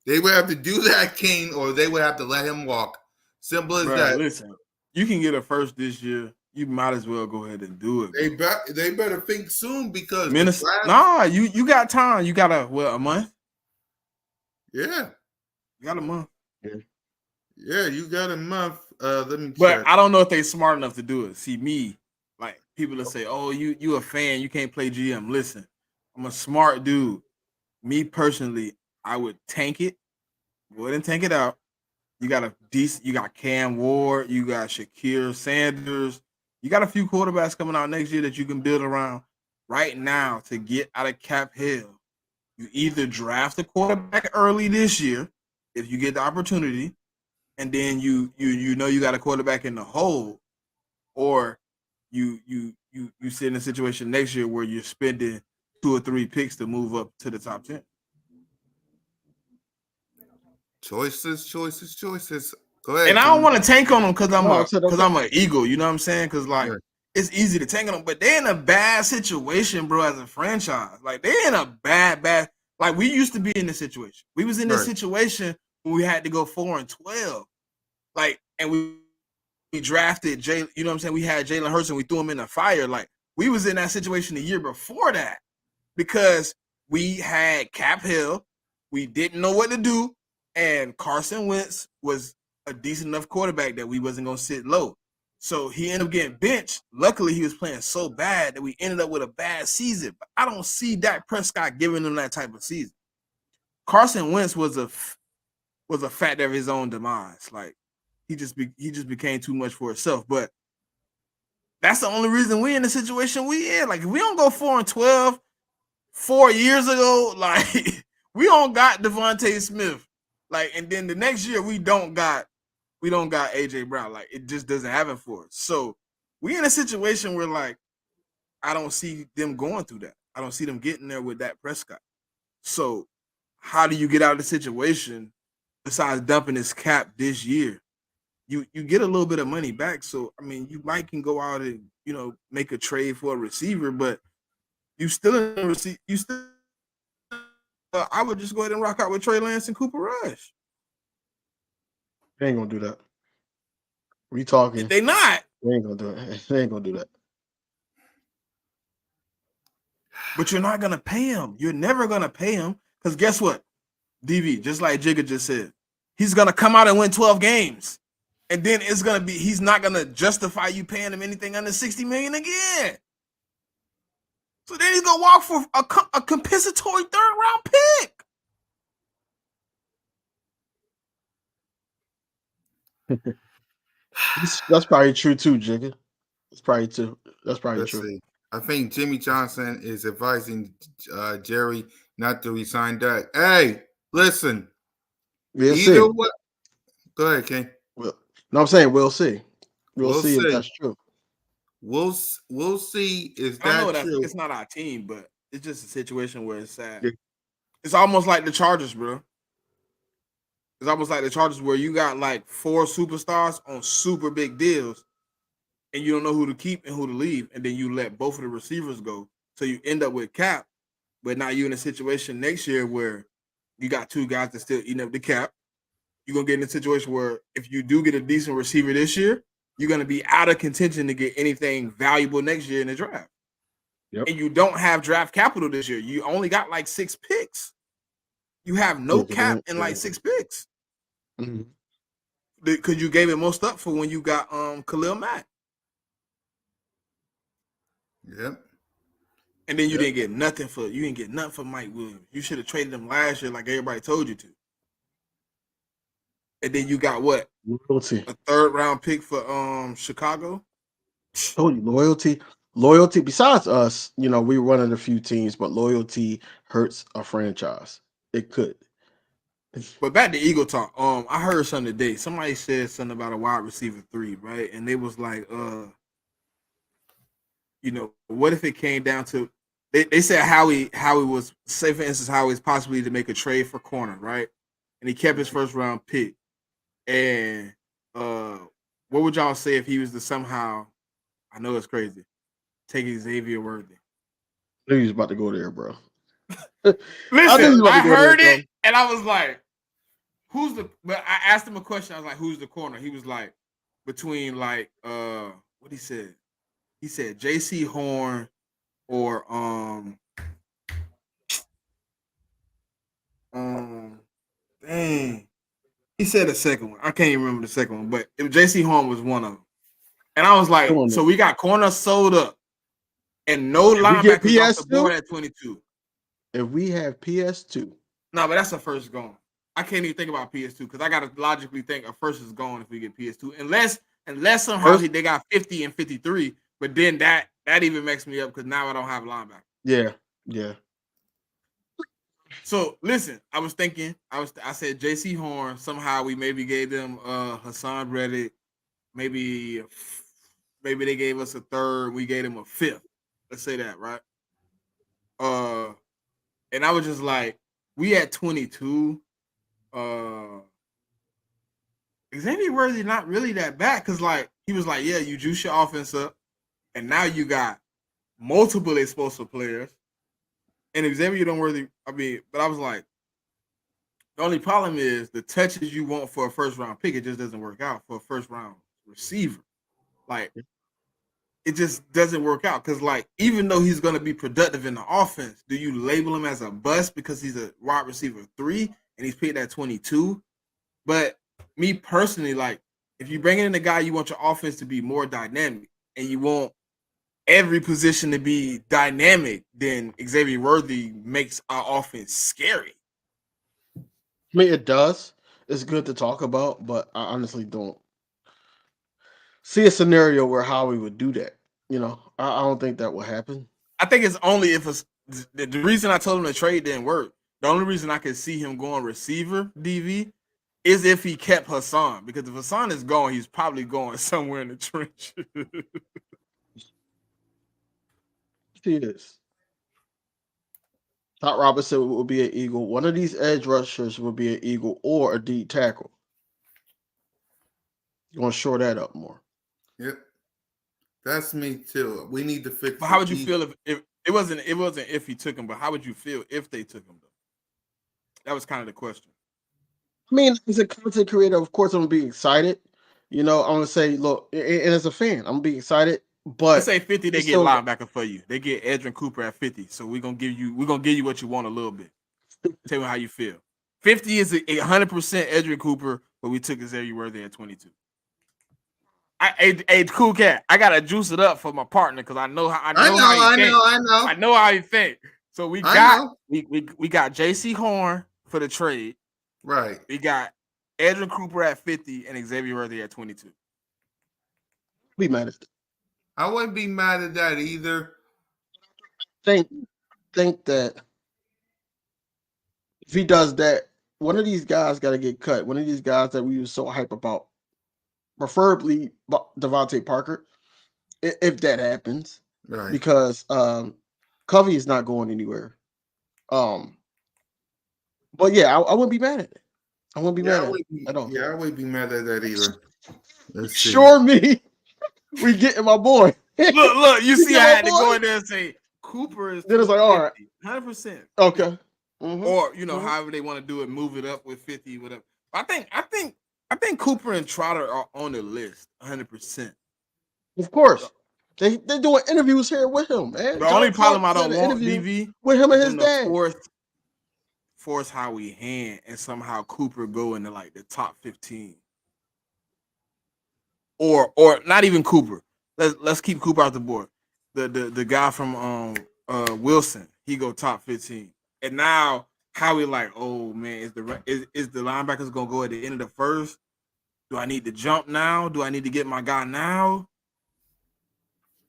Speaker 2: They would have to do that, King, or they would have to let him walk. Simple as
Speaker 4: Bro,
Speaker 2: that.
Speaker 4: listen, you can get a first this year. You might as well go ahead and do it.
Speaker 2: They better think soon because the
Speaker 4: Minnesota,
Speaker 2: draft.
Speaker 4: nah, you got time. You got a month.
Speaker 2: Yeah,
Speaker 4: You got a month.
Speaker 2: yeah, you got a month. Let me
Speaker 4: But
Speaker 2: check.
Speaker 4: I don't know if they smart enough to do it. See me, like people that say, "Oh, you a fan, you can't play GM." Listen, I'm a smart dude. Me personally, I would tank it. Go ahead and tank it out. You got a decent. You got Cam Ward. You got Shakir Sanders. You got a few quarterbacks coming out next year that you can build around right now to get out of cap hell. You either draft a quarterback early this year if you get the opportunity, and then you know you got a quarterback in the hole, or you sit in a situation next year where you're spending 2 or 3 picks to move up to the top 10.
Speaker 2: Choices. Go ahead,
Speaker 4: And I don't
Speaker 2: King.
Speaker 4: want to tank on them because
Speaker 1: No, I said okay.
Speaker 4: I'm an eagle. You know what I'm saying? Because like
Speaker 2: Yeah.
Speaker 4: it's easy to tank on them, but they're in a bad situation, bro. As a franchise, like they're in a bad. Like we used to be in this situation. We was in this
Speaker 2: Right.
Speaker 4: situation when we had to go 4-12. Like, and we drafted Jay. You know what I'm saying? We had Jalen Hurts and we threw him in the fire. Like we was in that situation the year before that because we had Cap Hill. We didn't know what to do, and Carson Wentz was a decent enough quarterback that we wasn't gonna sit low. So he ended up getting benched. Luckily, he was playing so bad that we ended up with a bad season. But I don't see Dak Prescott giving them that type of season. Carson Wentz was a factor of his own demise. Like he just became too much for himself. But that's the only reason we in the situation we in. Like if we don't go 4-12 4 years ago, like we don't got Devontae Smith. Like, and then the next year we don't got AJ Brown. Like it just doesn't happen for us. So we in a situation where like I don't see them going through that. I don't see them getting there with Dak Prescott. So how do you get out of the situation besides dumping his cap this year? You get a little bit of money back. So I mean, you might can go out and make a trade for a receiver, but you still in the receive. You still. I would just go ahead and rock out with Trey Lance and Cooper Rush.
Speaker 1: They ain't gonna do that. We talking.
Speaker 4: They not.
Speaker 1: They ain't gonna do it. They ain't gonna do that.
Speaker 4: But you're not gonna pay him. You're never gonna pay him because guess what? DV, just like Jigga just said, he's gonna come out and win 12 games, and then it's gonna be he's not gonna justify you paying him anything under $60 million again. So then he's gonna walk for a compensatory 3rd-round pick.
Speaker 1: That's probably true too, Jigga. That's probably true.
Speaker 2: Let's
Speaker 1: true.
Speaker 2: see. I think Jimmy Johnson is advising Jerry not to resign Dak. Hey, listen.
Speaker 1: We'll
Speaker 2: Either
Speaker 1: see.
Speaker 2: way. Go ahead, King.
Speaker 1: Well, no, I'm saying we'll see. We'll see if that's true.
Speaker 2: We'll see. Is
Speaker 4: I know
Speaker 2: that true?
Speaker 4: it's not our team, but it's just a situation where it's sad. Yeah. It's almost like the Chargers, bro. It's almost like the Chargers where you got like 4 superstars on super big deals, and you don't know who to keep and who to leave, and then you let both of the receivers go. So you end up with cap, but now you're in a situation next year where you got 2 guys that still eating up the cap. You're gonna get in a situation where if you do get a decent receiver this year, you're gonna be out of contention to get anything valuable next year in the draft. Yep. And you don't have draft capital this year. You only got like 6 picks. You have no cap and like 6 picks. Mm-hmm. Because you gave it most up for when you got Khalil Mack.
Speaker 2: Yep.
Speaker 4: And then you didn't get nothing for Mike Williams. You should have traded him last year like everybody told you to. And then you got what?
Speaker 1: Loyalty.
Speaker 4: A 3rd-round pick for Chicago.
Speaker 1: Told you loyalty. Besides us, we were one of the few teams, but loyalty hurts a franchise. It could.
Speaker 4: But back to Eagle talk. I heard something today. Somebody said something about a wide receiver 3, right? And they was like, what if it came down to? They said Howie was, say for instance, Howie's possibly to make a trade for corner, right? And he kept his 1st-round pick. And what would y'all say if he was to somehow? I know it's crazy. Take Xavier Worthy.
Speaker 1: I knew he was about to go there, bro.
Speaker 4: Listen, I heard it, and I was like, "Who's the?" But I asked him a question. I was like, "Who's the corner?" He was like, "Between like what he said? He said J.C. Horn or dang." He said the second one. I can't even remember the second one, but J.C. Horn was one of them. And I was like, so we got corner sold up and no linebackers off the board at 22.
Speaker 1: If we have PS2.
Speaker 4: No, but that's a first gone. I can't even think about PS2 because I got to logically think a first is gone if we get PS2. Unless somehow they got 50 and 53, but then that even makes me up because now I don't have linebacker.
Speaker 1: Yeah.
Speaker 4: So listen, I said J.C. Horn. Somehow we maybe gave them Hassan Reddick. Maybe they gave us a third. We gave them a fifth. Let's say that, right? Uh, and I was just like, we at 22. Xavier Worthy not really that bad because like he was like, yeah, you juice your offense up, and now you got multiple explosive players. And Xavier don't worthy. I mean, but I was like, the only problem is the touches you want for a first round pick. It just doesn't work out for a first round receiver. Like it just doesn't work out because like even though he's going to be productive in the offense, do you label him as a bust because he's a wide receiver 3 and he's picked at 22? But me personally, like if you bring in a guy, you want your offense to be more dynamic and you want every position to be dynamic, then Xavier Worthy makes our offense scary.
Speaker 1: I mean, it does. It's good to talk about, but I honestly don't see a scenario where Howie would do that. I don't think that will happen.
Speaker 4: I think it's only if it's the reason I told him the trade didn't work. The only reason I could see him going receiver DV is if he kept Hassan, because if Hassan is gone, he's probably going somewhere in the trench.
Speaker 1: He is. Todd Robinson will be an Eagle. One of these edge rushers will be an Eagle or a D tackle. You want to shore that up more.
Speaker 2: Yep. That's me too. We need to fix.
Speaker 4: But how would you feel if it wasn't if he took him, but how would you feel if they took him though? That was kind of the question.
Speaker 1: I mean, as a content creator, of course, I'm gonna be excited. I'm gonna say, look, and as a fan, I'm gonna be excited. But
Speaker 4: let's say 50, they get linebacker for you. They get Edrin Cooper at 50. So we're gonna give you what you want a little bit. Tell me how you feel. 50 is 100% Edrin Cooper, but we took Xavier Worthy at 22. Hey, cool cat. I gotta juice it up for my partner because I know how he think. So we got J.C. Horn for the trade.
Speaker 2: Right.
Speaker 4: We got Edrin Cooper at 50 and Xavier Worthy at 22.
Speaker 1: Be mad at that.
Speaker 2: I wouldn't be mad at that either.
Speaker 1: Think that if he does that, one of these guys got to get cut. One of these guys that we were so hype about, preferably Devontae Parker, if that happens,
Speaker 2: right?
Speaker 1: Because Covey is not going anywhere. But yeah, I wouldn't be mad at it. I wouldn't be mad at it at all.
Speaker 2: Yeah, I wouldn't be mad at that either.
Speaker 1: Sure, me. We getting my boy.
Speaker 4: Look, you see, I had to go in there and say Cooper is.
Speaker 1: Then it's like, all right,
Speaker 4: 100%.
Speaker 1: Okay.
Speaker 2: Mm-hmm.
Speaker 4: Or however they want to do it, move it up with 50, whatever. I think Cooper and Trotter are on the list, 100%.
Speaker 1: Of course, they're doing interviews here with him, man.
Speaker 4: The only problem I don't want, DV,
Speaker 1: with him and his dad.
Speaker 4: Force Howie hand and somehow Cooper go into like the top 15. Or not even Cooper. Let's keep Cooper out the board. The guy from Wilson, he go top 15. And now Howie like, oh man, is the linebackers gonna go at the end of the first? Do I need to jump now? Do I need to get my guy now?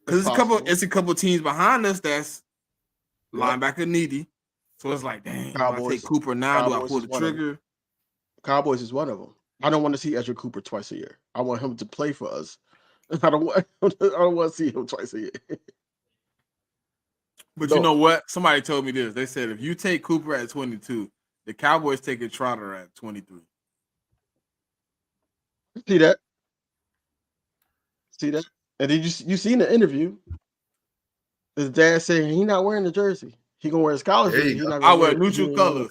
Speaker 4: Because it's a couple teams behind us that's linebacker needy. So it's like, dang, Cowboys, do I take Cooper now?
Speaker 1: Cowboys,
Speaker 4: do I pull the trigger?
Speaker 1: Cowboys is one of them. I don't want to see Edrin Cooper twice a year. I want him to play for us. I don't want to see him twice a year.
Speaker 4: But you know what? Somebody told me this. They said if you take Cooper at 22, the Cowboys take a Trotter at 23.
Speaker 1: See that? And did you seen the interview? His dad saying he's not wearing the jersey. He gonna wear his college jersey.
Speaker 4: I wear neutral colors.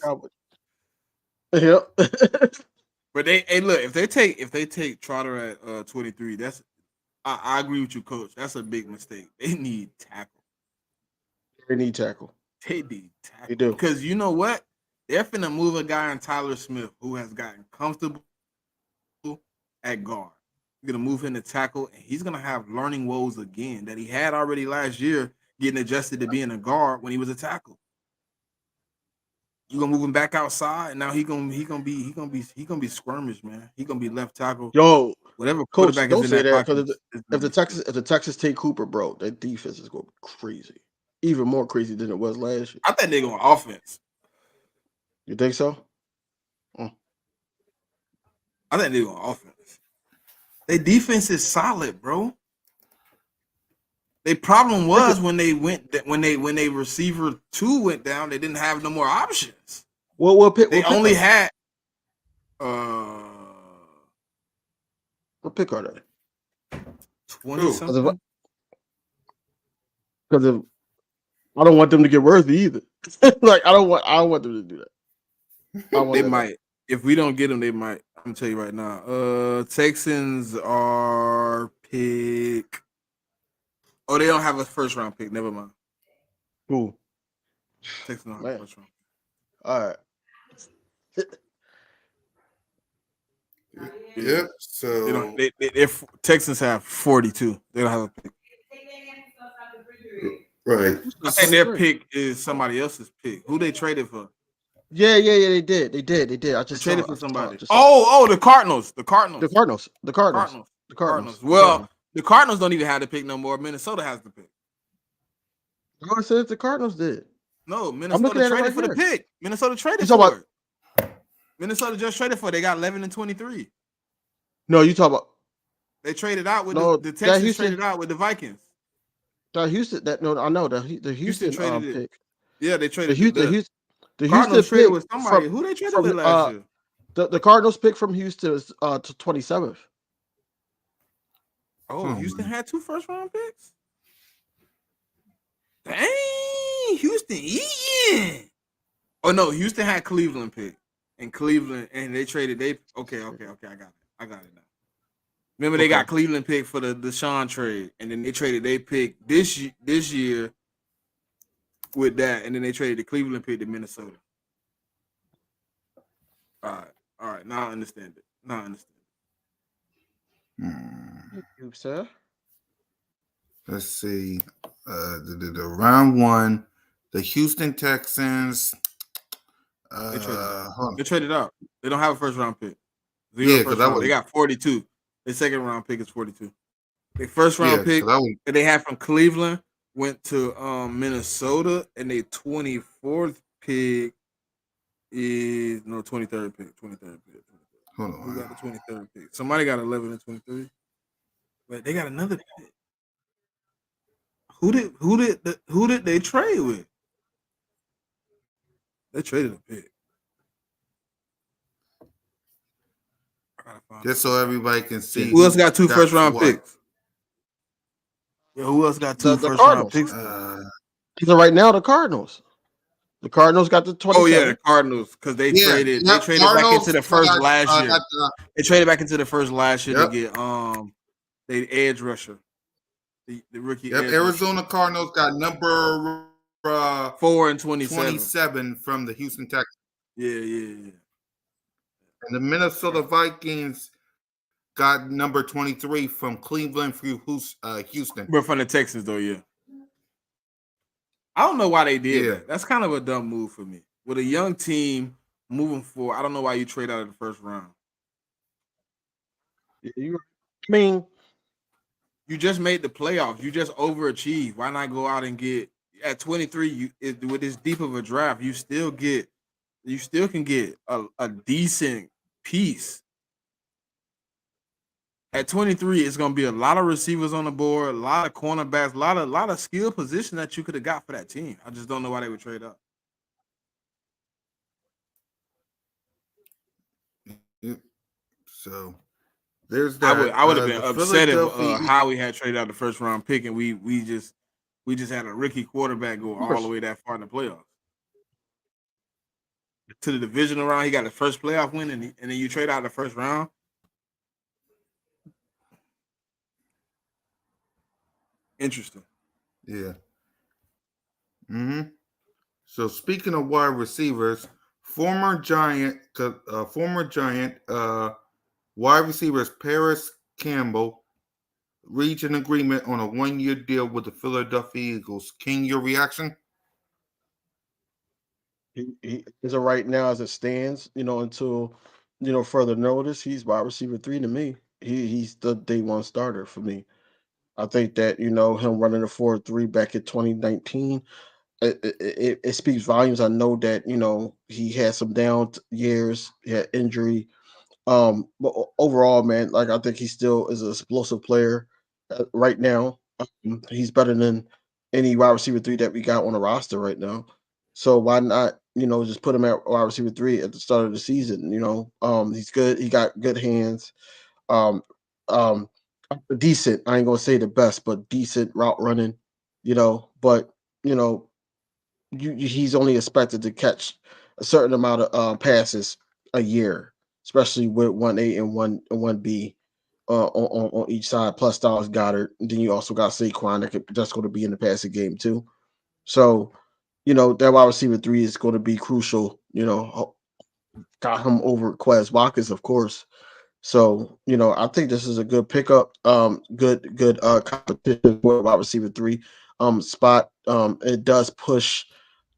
Speaker 1: Yep.
Speaker 4: But look, if they take Trotter at 23, I agree with you, Coach. That's a big mistake. They need tackle.
Speaker 1: They need tackle.
Speaker 4: They need tackle.
Speaker 1: They do.
Speaker 4: Because you know what? They're finna move a guy in Tyler Smith who has gotten comfortable at guard. You're gonna move him to tackle, and he's gonna have learning woes again that he had already last year, getting adjusted to being a guard when he was a tackle. You gonna move him back outside, and now he gonna be skirmish, man. He gonna be left tackle.
Speaker 1: Yo,
Speaker 4: whatever.
Speaker 1: Coach, don't say that because if the Texas take Cooper, bro, that defense is gonna be crazy, even more crazy than it was last year.
Speaker 4: I think they're going offense.
Speaker 1: You think so?
Speaker 4: I think they're on offense. Their defense is solid, bro. Their problem was when they receiver 2 went down, they didn't have no more options.
Speaker 1: What pick?
Speaker 4: They
Speaker 1: What pick
Speaker 4: only
Speaker 1: are
Speaker 4: had
Speaker 1: what pick are they?
Speaker 4: 20 something.
Speaker 1: Because if I don't want them to get worthy either. Like I don't want them to do that.
Speaker 4: They might. If we don't get them, they might. I'm gonna tell you right now. Texans are pick. Oh, they don't have a first round pick. Never mind.
Speaker 1: Cool.
Speaker 4: Texans don't have a first round.
Speaker 1: All right.
Speaker 2: Yep. So
Speaker 4: they don't. If Texans have 42, they don't have a pick.
Speaker 2: Right.
Speaker 4: I think their pick is somebody else's pick. Who they traded for?
Speaker 1: Yeah. They did. I just
Speaker 4: traded
Speaker 1: saw
Speaker 4: for somebody.
Speaker 1: The
Speaker 4: Cardinals. The Cardinals. Well, the Cardinals don't even have the pick no more. Minnesota has the pick.
Speaker 1: I said the Cardinals did.
Speaker 4: No, Minnesota traded for the pick. Minnesota traded for it. Minnesota just traded for it. They got 11 and 23.
Speaker 1: No, you talk about.
Speaker 4: They traded out with the Texans traded out with the Vikings.
Speaker 1: I know the Houston
Speaker 4: traded
Speaker 1: pick.
Speaker 4: Yeah, they traded
Speaker 1: the
Speaker 4: Cardinals
Speaker 1: Houston
Speaker 4: traded
Speaker 1: pick
Speaker 4: with somebody. Who they traded with last year?
Speaker 1: The Cardinals pick from Houston is to 27th.
Speaker 4: Oh, Houston had 2 first round picks. Dang, Houston eating. Oh no, Houston had Cleveland pick, and they traded. Okay. I got it now. Remember they got Cleveland pick for the Deshaun trade, and then they traded they pick this year with that, and then they traded the Cleveland pick to Minnesota. All right. Now I understand it.
Speaker 1: Thank you, sir.
Speaker 2: Let's see. The round 1, the Houston Texans.
Speaker 4: They traded out. They don't have a first round pick.
Speaker 2: First round.
Speaker 4: They got 42. Their second round pick is 42. Their first round pick that they had from Cleveland went to Minnesota, and their 24th pick is 23rd pick. 23rd pick.
Speaker 2: Hold on.
Speaker 4: Who got the 23rd pick? Somebody got 11 and 23. But they got another pick. Who did they trade with? They traded a pick.
Speaker 2: Just so everybody can see.
Speaker 4: Who else got 2 first round picks? Yeah, who else got 2 first round picks?
Speaker 1: Right now, the Cardinals. The Cardinals got the 27th.
Speaker 4: Oh yeah, the Cardinals, because they traded back into the first last year. They traded back into the first last year to get the edge rusher, the rookie.
Speaker 2: Yep, Arizona rusher. Cardinals got number
Speaker 4: 4 and
Speaker 2: 27 from the Houston Texans.
Speaker 4: Yeah.
Speaker 2: And the Minnesota Vikings got number 23 from Cleveland through Houston.
Speaker 4: But from the Texans, though, yeah. I don't know why they did that. That's kind of a dumb move for me. With a young team moving forward, I don't know why you trade out of the first round.
Speaker 1: You
Speaker 4: just made the playoffs. You just overachieved. Why not go out and get at 23? With this deep of a draft, you still can get a decent piece. At 23, it's going to be a lot of receivers on the board, a lot of cornerbacks, a lot of skill position that you could have got for that team. I just don't know why they would trade up.
Speaker 2: So there's that.
Speaker 4: I would have been upset if Howie had traded out the first round pick, and we just had a rookie quarterback go all the way that far in the playoffs. To the divisional round, he got the first playoff win, and then you trade out the first round. Interesting.
Speaker 2: Yeah. So speaking of wide receivers, former Giant wide receivers Paris Campbell reached an agreement on a 1-year deal with the Philadelphia Eagles. King, your reaction?
Speaker 1: He is right now as it stands, until further notice. He's wide receiver 3 to me. He's the day 1 starter for me. I think that him running a 4-3 back in 2019, it speaks volumes. I know that he had some down years, he had injury. But overall, man, like I think he still is an explosive player right now. He's better than any wide receiver three that we got on the roster right now. So why not, just put him at wide receiver three at the start of the season? He's good. He got good hands. Um, um, decent. I ain't gonna say the best, but decent route running. But you know, he's only expected to catch a certain amount of passes a year, especially with 1A and 1B on each side. Plus Dallas Goddard. And then you also got Saquon that's going to be in the passing game too. So, that wide receiver three is going to be crucial. Got him over Quez Watkins, of course. So, I think this is a good pickup. Good competition for wide receiver three spot. It does push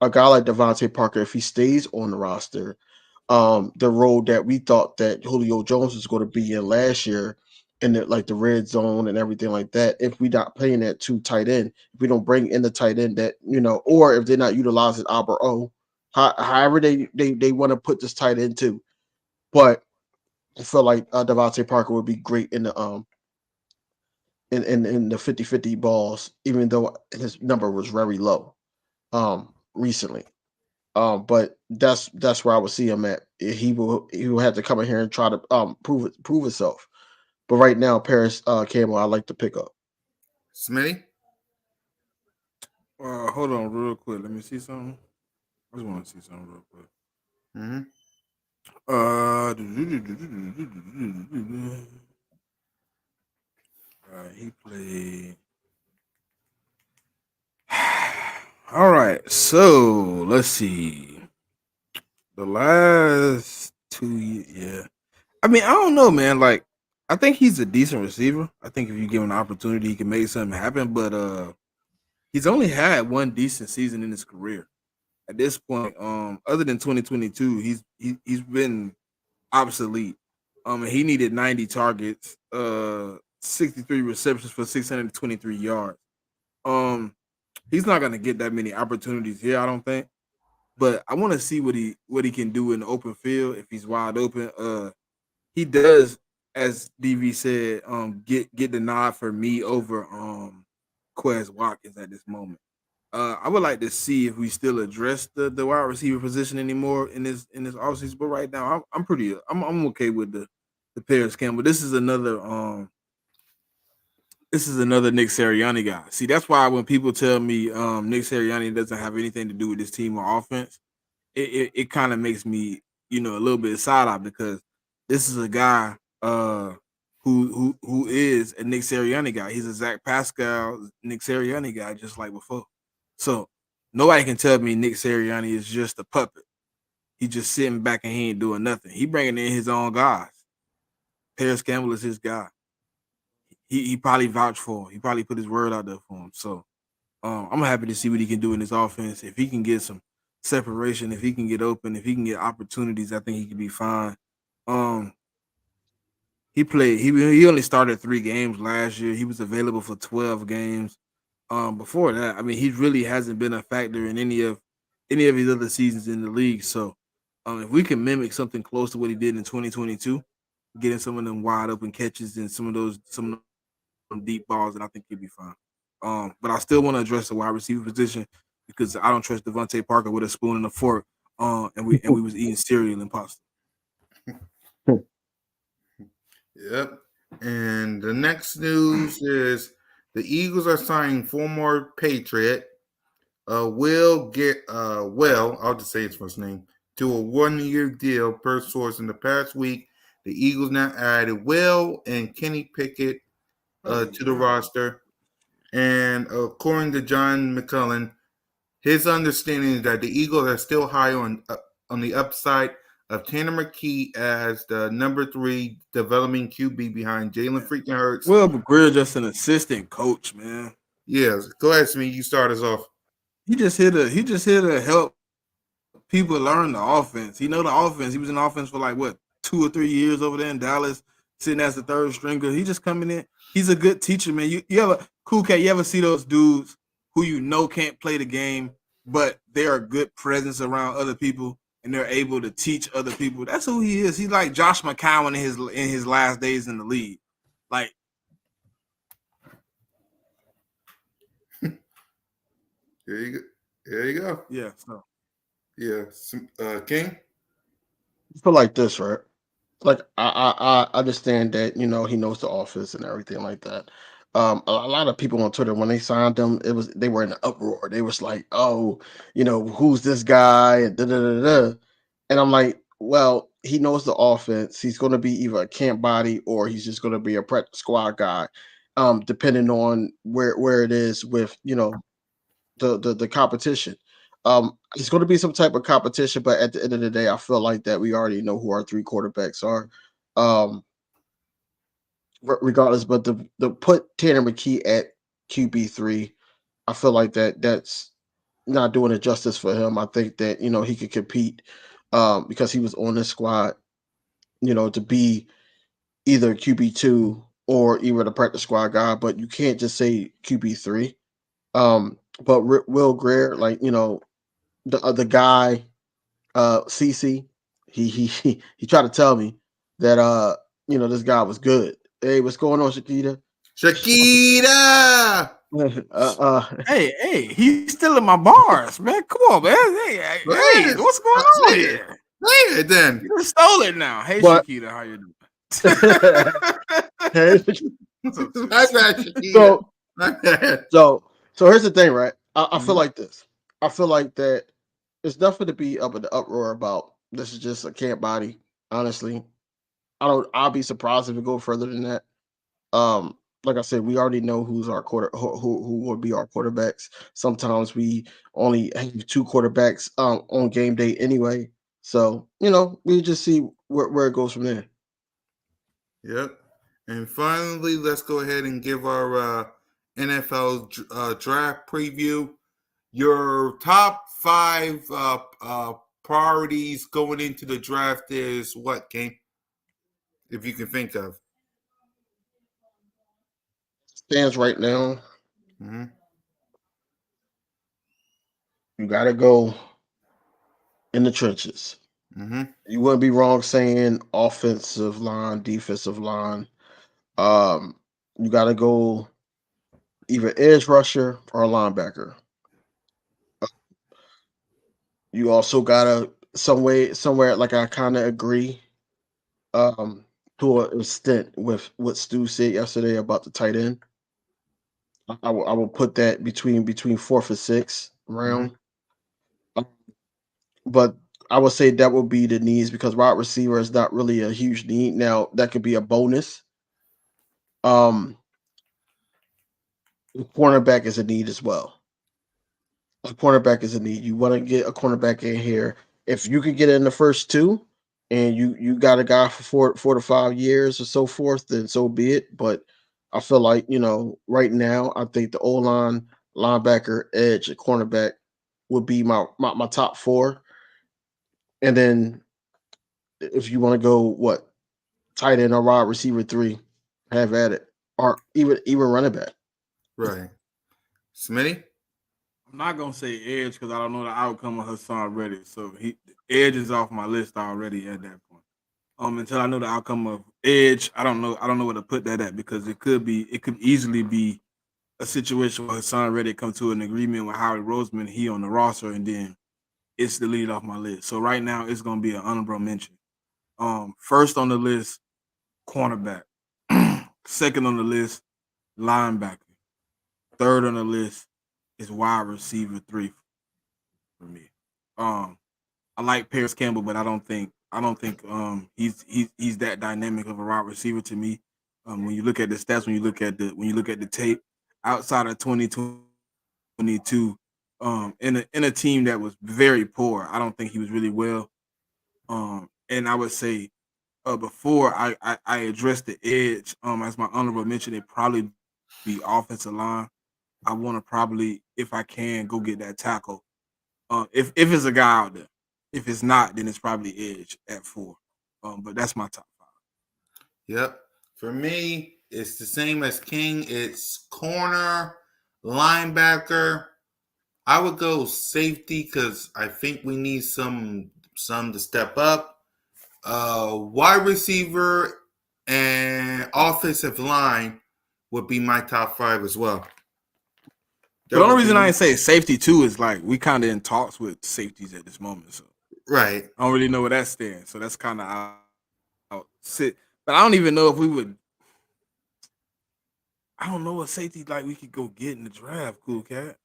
Speaker 1: a guy like Devontae Parker, if he stays on the roster, the role that we thought that Julio Jones was going to be in last year, in the red zone and everything like that. If we not playing that two tight end, if we don't bring in the tight end that or if they're not utilizing Albert O, however they want to put this tight end too, but I feel like Devontae Parker would be great in the 50-50 balls, even though his number was very low recently. But that's where I would see him at. He will have to come in here and try to prove himself. But right now, Paris Campbell, I like to pick up.
Speaker 2: Smitty?
Speaker 4: Hold on real quick. Let me see something. I just want to see something real quick.
Speaker 2: Mm-hmm.
Speaker 4: He played. All right, so let's see. The last 2 years, yeah. I mean, I don't know, man. Like, I think he's a decent receiver. I think if you give him an opportunity, he can make something happen. But he's only had one decent season in his career. At this point, other than 2022, he's been obsolete. And he needed 90 targets, 63 receptions for 623 yards. Um, he's not gonna get that many opportunities here, I don't think. But I want to see what he can do in the open field if he's wide open. He does, as DV said, get the nod for me over Quez Watkins at this moment. I would like to see if we still address the wide receiver position anymore in this offseason. But right now, I'm okay with the Paris Campbell. This is another Nick Sirianni guy. See, that's why when people tell me Nick Sirianni doesn't have anything to do with this team or offense, it kind of makes me a little bit side eye because this is a guy who is a Nick Sirianni guy. He's a Zach Pascal Nick Sirianni guy, just like before. So nobody can tell me Nick Sirianni is just a puppet. He just sitting back and he ain't doing nothing. He bringing in his own guys. Paris Campbell is his guy. He probably vouched for him. He probably put his word out there for him. So I'm happy to see what he can do in this offense. If he can get some separation, if he can get open, if he can get opportunities, I think he can be fine. Um, he played. He only started 3 games last year. He was available for 12 games. Before that, I mean, he really hasn't been a factor in any of his other seasons in the league. So, if we can mimic something close to what he did in 2022, getting some of them wide open catches and some of them deep balls, and I think he'll be fine. But I still want to address the wide receiver position because I don't trust Devontae Parker with a spoon and a fork. And we was eating cereal and pasta.
Speaker 2: Yep. And the next news is the Eagles are signing former Patriot I'll just say his first name, to a 1-year deal per source. In the past week, the Eagles now added Will and Kenny Pickett to the roster. And according to John McCullen, his understanding is that the Eagles are still high on the upside of Tanner McKee as the number 3 developing QB behind Jalen freaking Hurts.
Speaker 4: Well, but Greer just an assistant coach, man.
Speaker 2: Yeah, go ahead, Smee. You start us off.
Speaker 4: He just here to help people learn the offense. He know the offense. He was in the offense for like what 2 or 3 years over there in Dallas, sitting as the third stringer. He just coming in. He's a good teacher, man. You ever cool cat? You ever see those dudes who can't play the game, but they are a good presence around other people, and they're able to teach other people. That's who he is. He's like Josh McCown in his last days in the league. Like,
Speaker 2: there you go. There you go.
Speaker 4: yeah. So
Speaker 2: Yeah, King.
Speaker 1: I feel like this, right? Like I understand that he knows the office and everything like that. A lot of people on Twitter when they signed him, they were in an uproar. They was like, "Oh, who's this guy?" and da da da da. And I'm like, "Well, he knows the offense. He's going to be either a camp body or he's just going to be a practice squad guy, depending on where it is with the competition. It's going to be some type of competition, but at the end of the day, I feel like that we already know who our three quarterbacks are. Um, Regardless, but the put Tanner McKee at QB3, I feel like that's not doing it justice for him. I think that he could compete because he was on this squad, to be either QB2 or even the practice squad guy. But you can't just say QB3. But Will Greer, like the guy CC, he tried to tell me that this guy was good. Hey, what's going on, Shakita?
Speaker 2: Shakita.
Speaker 4: hey, he's still in my bars, man. Come on, man. Hey, what's going on here?
Speaker 2: Say it then.
Speaker 4: You just stole it now. Hey,
Speaker 1: But
Speaker 4: Shakita, how you doing?
Speaker 1: hey,
Speaker 2: My bad, Shakita.
Speaker 1: so
Speaker 2: My bad.
Speaker 1: so here's the thing, right? I feel
Speaker 2: Mhm.
Speaker 1: like this. I feel like that it's nothing to be up in the uproar about. This is just a camp body. Honestly, I'll be surprised if it go further than that. Like I said, we already know who's our who will be our quarterbacks. Sometimes we only have two quarterbacks on game day anyway. So we just see where it goes from there.
Speaker 2: Yep. And finally, let's go ahead and give our NFL draft preview. Your top five priorities going into the draft is what, King? If you can think of.
Speaker 1: Stands right now,
Speaker 2: Mm-hmm.
Speaker 1: you got to go in the trenches.
Speaker 2: Mm-hmm.
Speaker 1: You wouldn't be wrong saying offensive line, defensive line. Um, you got to go either edge rusher or linebacker. You also gotta somewhere like I kind of agree um to an extent with what Stu said yesterday about the tight end. I will put that between fourth and sixth
Speaker 2: Mm-hmm.
Speaker 1: round. Uh, But I would say that would be the needs because wide receiver is not really a huge need. Now that could be a bonus. Um Cornerback is a need as well. A cornerback is a need. You want to get a cornerback in here. If you could get it in the first two, and you got a guy for 4 to 5 years or so forth, then so be it. But I feel like right now, I think the O line, linebacker, edge, and cornerback would be my top four. And then if you want to go what tight end or wide receiver three, have at it, or even running back.
Speaker 2: Right. Smitty?
Speaker 4: I'm not gonna say Edge because I don't know the outcome of Hassan Reddick. So Edge is off my list already at that point. Until I know the outcome of Edge, I don't know. I don't know where to put that at because it could easily be a situation where Hassan Reddick come to an agreement with Howie Roseman, he on the roster, and then it's deleted off my list. So right now it's gonna be an honorable mention. First on the list, cornerback. Second on the list, linebacker. Third on the list is wide receiver three for me. Um, I like Paris Campbell, but I don't think he's that dynamic of a wide receiver to me. When you look at the stats, when you look at the tape, outside of 2022, in a team that was very poor, I don't think he was really well. And I would say before I address the edge, as my honorable mention, it probably be offensive line. I want to probably, if I can, go get that tackle. If it's a guy out there, if it's not, then it's probably edge at four. But that's my top five.
Speaker 2: Yep. For me, it's the same as King. It's corner, linebacker, I would go safety because I think we need some to step up. Wide receiver and offensive line would be my top 5 as well.
Speaker 4: The only reason I ain't say safety too is like we kind of in talks with safeties at this moment, so
Speaker 2: right.
Speaker 4: I don't really know where that stands. So that's kind of out sit. But I don't even know if we would. I don't know what safety like we could go get in the draft. Cool cat.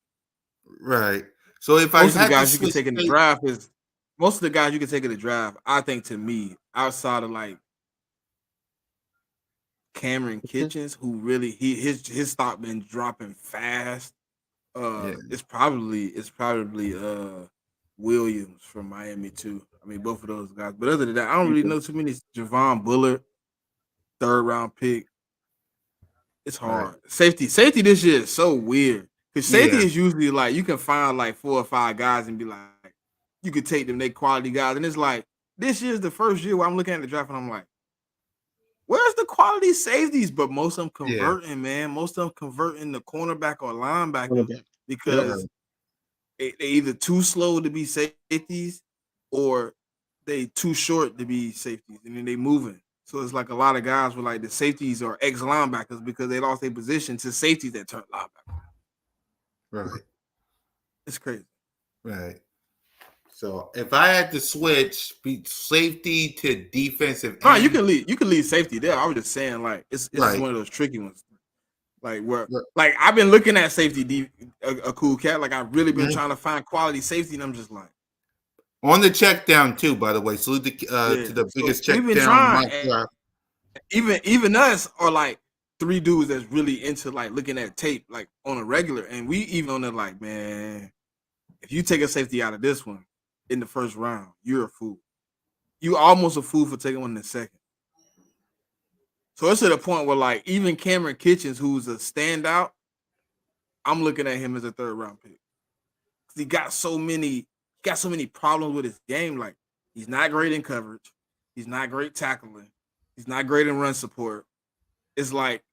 Speaker 2: Right. So if I
Speaker 4: Most of the
Speaker 2: had to
Speaker 4: guys you can
Speaker 2: switch,
Speaker 4: take in the draft is most of the guys you can take in the draft. I think to me, outside of like Cameron Kitchens, who really his stock been dropping fast.
Speaker 2: yeah,
Speaker 4: It's probably Williams from Miami too. I mean, both of those guys. But other than that, I don't really know too many. Javon Bullard, 3rd round pick. It's
Speaker 2: right.
Speaker 4: hard. Safety this year is so weird. Because safety
Speaker 2: Yeah,
Speaker 4: is usually like you can find like 4 or 5 guys and be like, you could take them, they quality guys. And it's like this year's the first year where I'm looking at the draft and I'm like, where's the quality safeties? But most of them
Speaker 2: yeah,
Speaker 4: converting, man. Most of them converting the cornerback or linebacker
Speaker 1: Quarterback. Yep.
Speaker 4: because they either too slow to be safeties or they too short to be safeties, and then they moving. So it's like a lot of guys were like the safeties are ex linebackers because they lost their position to safeties that turned linebacker.
Speaker 2: right,
Speaker 4: It's crazy.
Speaker 2: right. So if I had to switch safety to defensive
Speaker 4: No,
Speaker 2: end,
Speaker 4: you can leave safety there. I was just saying like it's just
Speaker 2: right,
Speaker 4: one of those tricky ones. Like where
Speaker 2: right.
Speaker 4: like I've been looking at safety a cool cat. Like I've really been
Speaker 2: Mhm.
Speaker 4: trying to find quality safety, and I'm just like,
Speaker 2: On the check down too, by the way. Salute
Speaker 4: yeah.
Speaker 2: to the
Speaker 4: So
Speaker 2: biggest
Speaker 4: we've
Speaker 2: check
Speaker 4: been
Speaker 2: down
Speaker 4: trying.
Speaker 2: mock draft.
Speaker 4: Even us are like 3 dudes that's really into like looking at tape like on a regular, and we even on it like, man, if you take a safety out of this one in the 1st round, you're a fool. You almost a fool for taking one in the 2nd. So it's to the point where like even Cameron Kitchens, who's a standout, I'm looking at him as a 3rd round pick because he got so many problems with his game. Like he's not great in coverage, he's not great tackling, he's not great in run support. It's like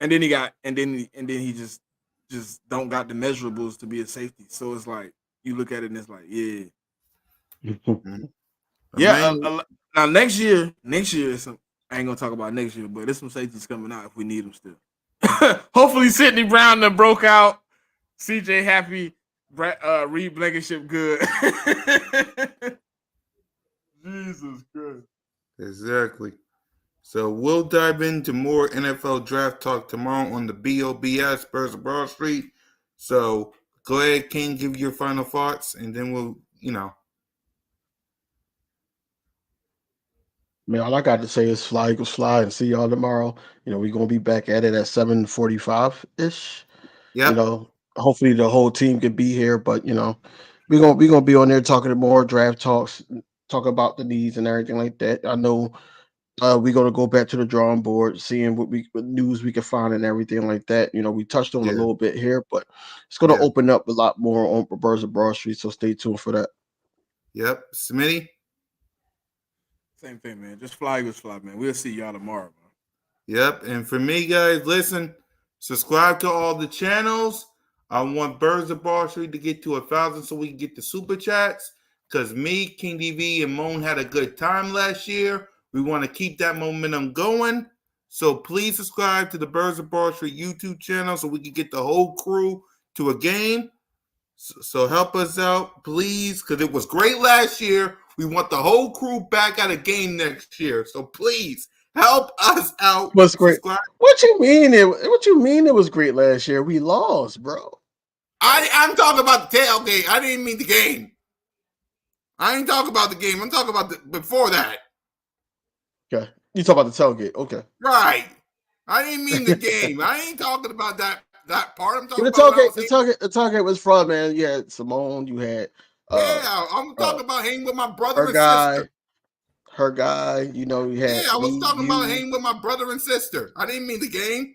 Speaker 4: and then he just don't got the measurables to be a safety. So it's like you look at it and it's like, yeah,
Speaker 2: Mhm. I
Speaker 4: yeah.
Speaker 2: mean,
Speaker 4: Now next year is some. I ain't gonna talk about next year, but there's some safeties coming out if we need them still. Hopefully, Sidney Brown done broke out. CJ Happy, Reed Blankenship good. Jesus Christ.
Speaker 2: exactly. So we'll dive into more NFL draft talk tomorrow on the B.O.B.S. Birds of Broad Street. So go ahead, King, give your final thoughts, and then we'll.
Speaker 1: Man, all I got to say is fly, Eagles fly, and see y'all tomorrow. We're gonna be back at it at 7:45 ish.
Speaker 2: Yep,
Speaker 1: Hopefully the whole team can be here, but we're gonna be on there talking more draft talks, talk about the needs and everything like that. I know we're gonna go back to the drawing board, seeing what news we can find and everything like that. We touched on a
Speaker 2: yeah,
Speaker 1: little bit here, but it's gonna
Speaker 2: yeah,
Speaker 1: open up a lot more on Birds of Broad Street. So stay tuned for that.
Speaker 2: yep. Smitty?
Speaker 4: Same thing, man. Just fly with fly, man. We'll see y'all tomorrow, man.
Speaker 2: Yep. And for me, guys, listen, subscribe to all the channels. I want Birds of Broad Street to get to 1,000 so we can get the super chats. Because me, King DV, and Moan had a good time last year. We want to keep that momentum going. So please subscribe to the Birds of Broad Street YouTube channel so we can get the whole crew to a game. So help us out, please, because it was great last year. We want the whole crew back at a game next year. So please help us out.
Speaker 1: Was great.
Speaker 2: Subscribe.
Speaker 1: What you mean? What you mean? It was great last year. We lost, bro.
Speaker 2: I'm talking about the tailgate. I didn't mean the game. I ain't talking about the game. I'm talking about before that.
Speaker 1: Okay, you talk about the tailgate. Okay.
Speaker 2: Right. I didn't mean the game. I ain't talking about that part. I'm talking
Speaker 1: The
Speaker 2: about what I
Speaker 1: tailgate,
Speaker 2: was
Speaker 1: the
Speaker 2: saying.
Speaker 1: tailgate, the tailgate was fun, man. You had Simone, you had uh
Speaker 2: Yeah, I'm
Speaker 1: uh
Speaker 2: talking about hanging with my brother
Speaker 1: her
Speaker 2: and sister.
Speaker 1: guy, her guy. You had
Speaker 2: Yeah, I was
Speaker 1: me,
Speaker 2: talking about
Speaker 1: you.
Speaker 2: hanging with my brother and sister. I didn't mean the game.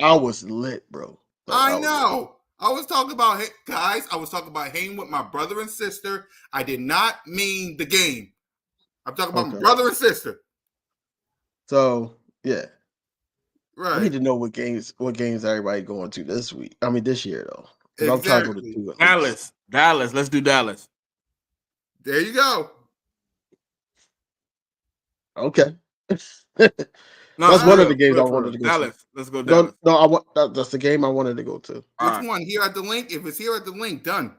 Speaker 1: I was lit, bro. Like
Speaker 2: I
Speaker 1: I was lit.
Speaker 2: know. I was talking about guys. I was talking about hanging with my brother and sister. I did not mean the game. I'm talking about my
Speaker 1: Okay.
Speaker 2: brother and sister.
Speaker 1: So yeah.
Speaker 2: Right.
Speaker 1: I need to know what games everybody going to this week. I mean this year though. Because
Speaker 2: Exactly.
Speaker 1: I'm trying to go to 2 at least.
Speaker 4: Dallas. Let's do Dallas.
Speaker 2: There you go.
Speaker 1: Okay.
Speaker 4: No,
Speaker 1: That's one of the
Speaker 4: real,
Speaker 1: games I
Speaker 4: real,
Speaker 1: wanted to go
Speaker 4: Dallas.
Speaker 1: to.
Speaker 4: Let's go Dallas.
Speaker 1: No, that's the game I wanted to go to.
Speaker 2: Which one? Here at the link? If it's here at the link, done.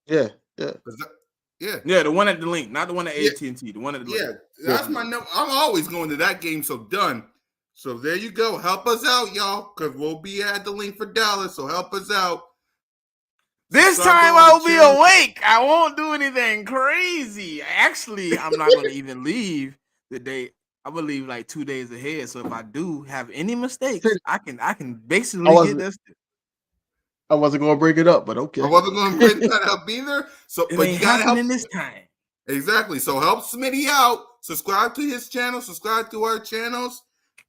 Speaker 1: Yeah.
Speaker 4: Yeah, the one at the link, not the one at AT&T. The one at the link.
Speaker 2: Yeah, that's my number. I'm always going to that game, so done. So there you go. Help us out, y'all, because we'll be at the link for Dallas. So help us out.
Speaker 4: This time I'll be awake. I won't do anything crazy. Actually, I'm not going to even leave the day. I'm gonna leave like 2 days ahead. So if I do have any mistakes, I can basically get this.
Speaker 1: I wasn't gonna bring it up, but okay.
Speaker 2: I wasn't gonna bring that up either. So
Speaker 4: it
Speaker 2: but
Speaker 4: ain't
Speaker 2: you gotta help
Speaker 4: this time.
Speaker 2: Exactly. So help Smitty out. Subscribe to his channel, subscribe to our channels,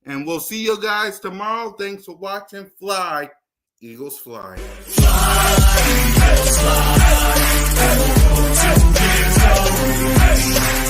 Speaker 2: and we'll see you guys tomorrow. Thanks for watching. Fly, Eagles fly. Fly, Eagles fly.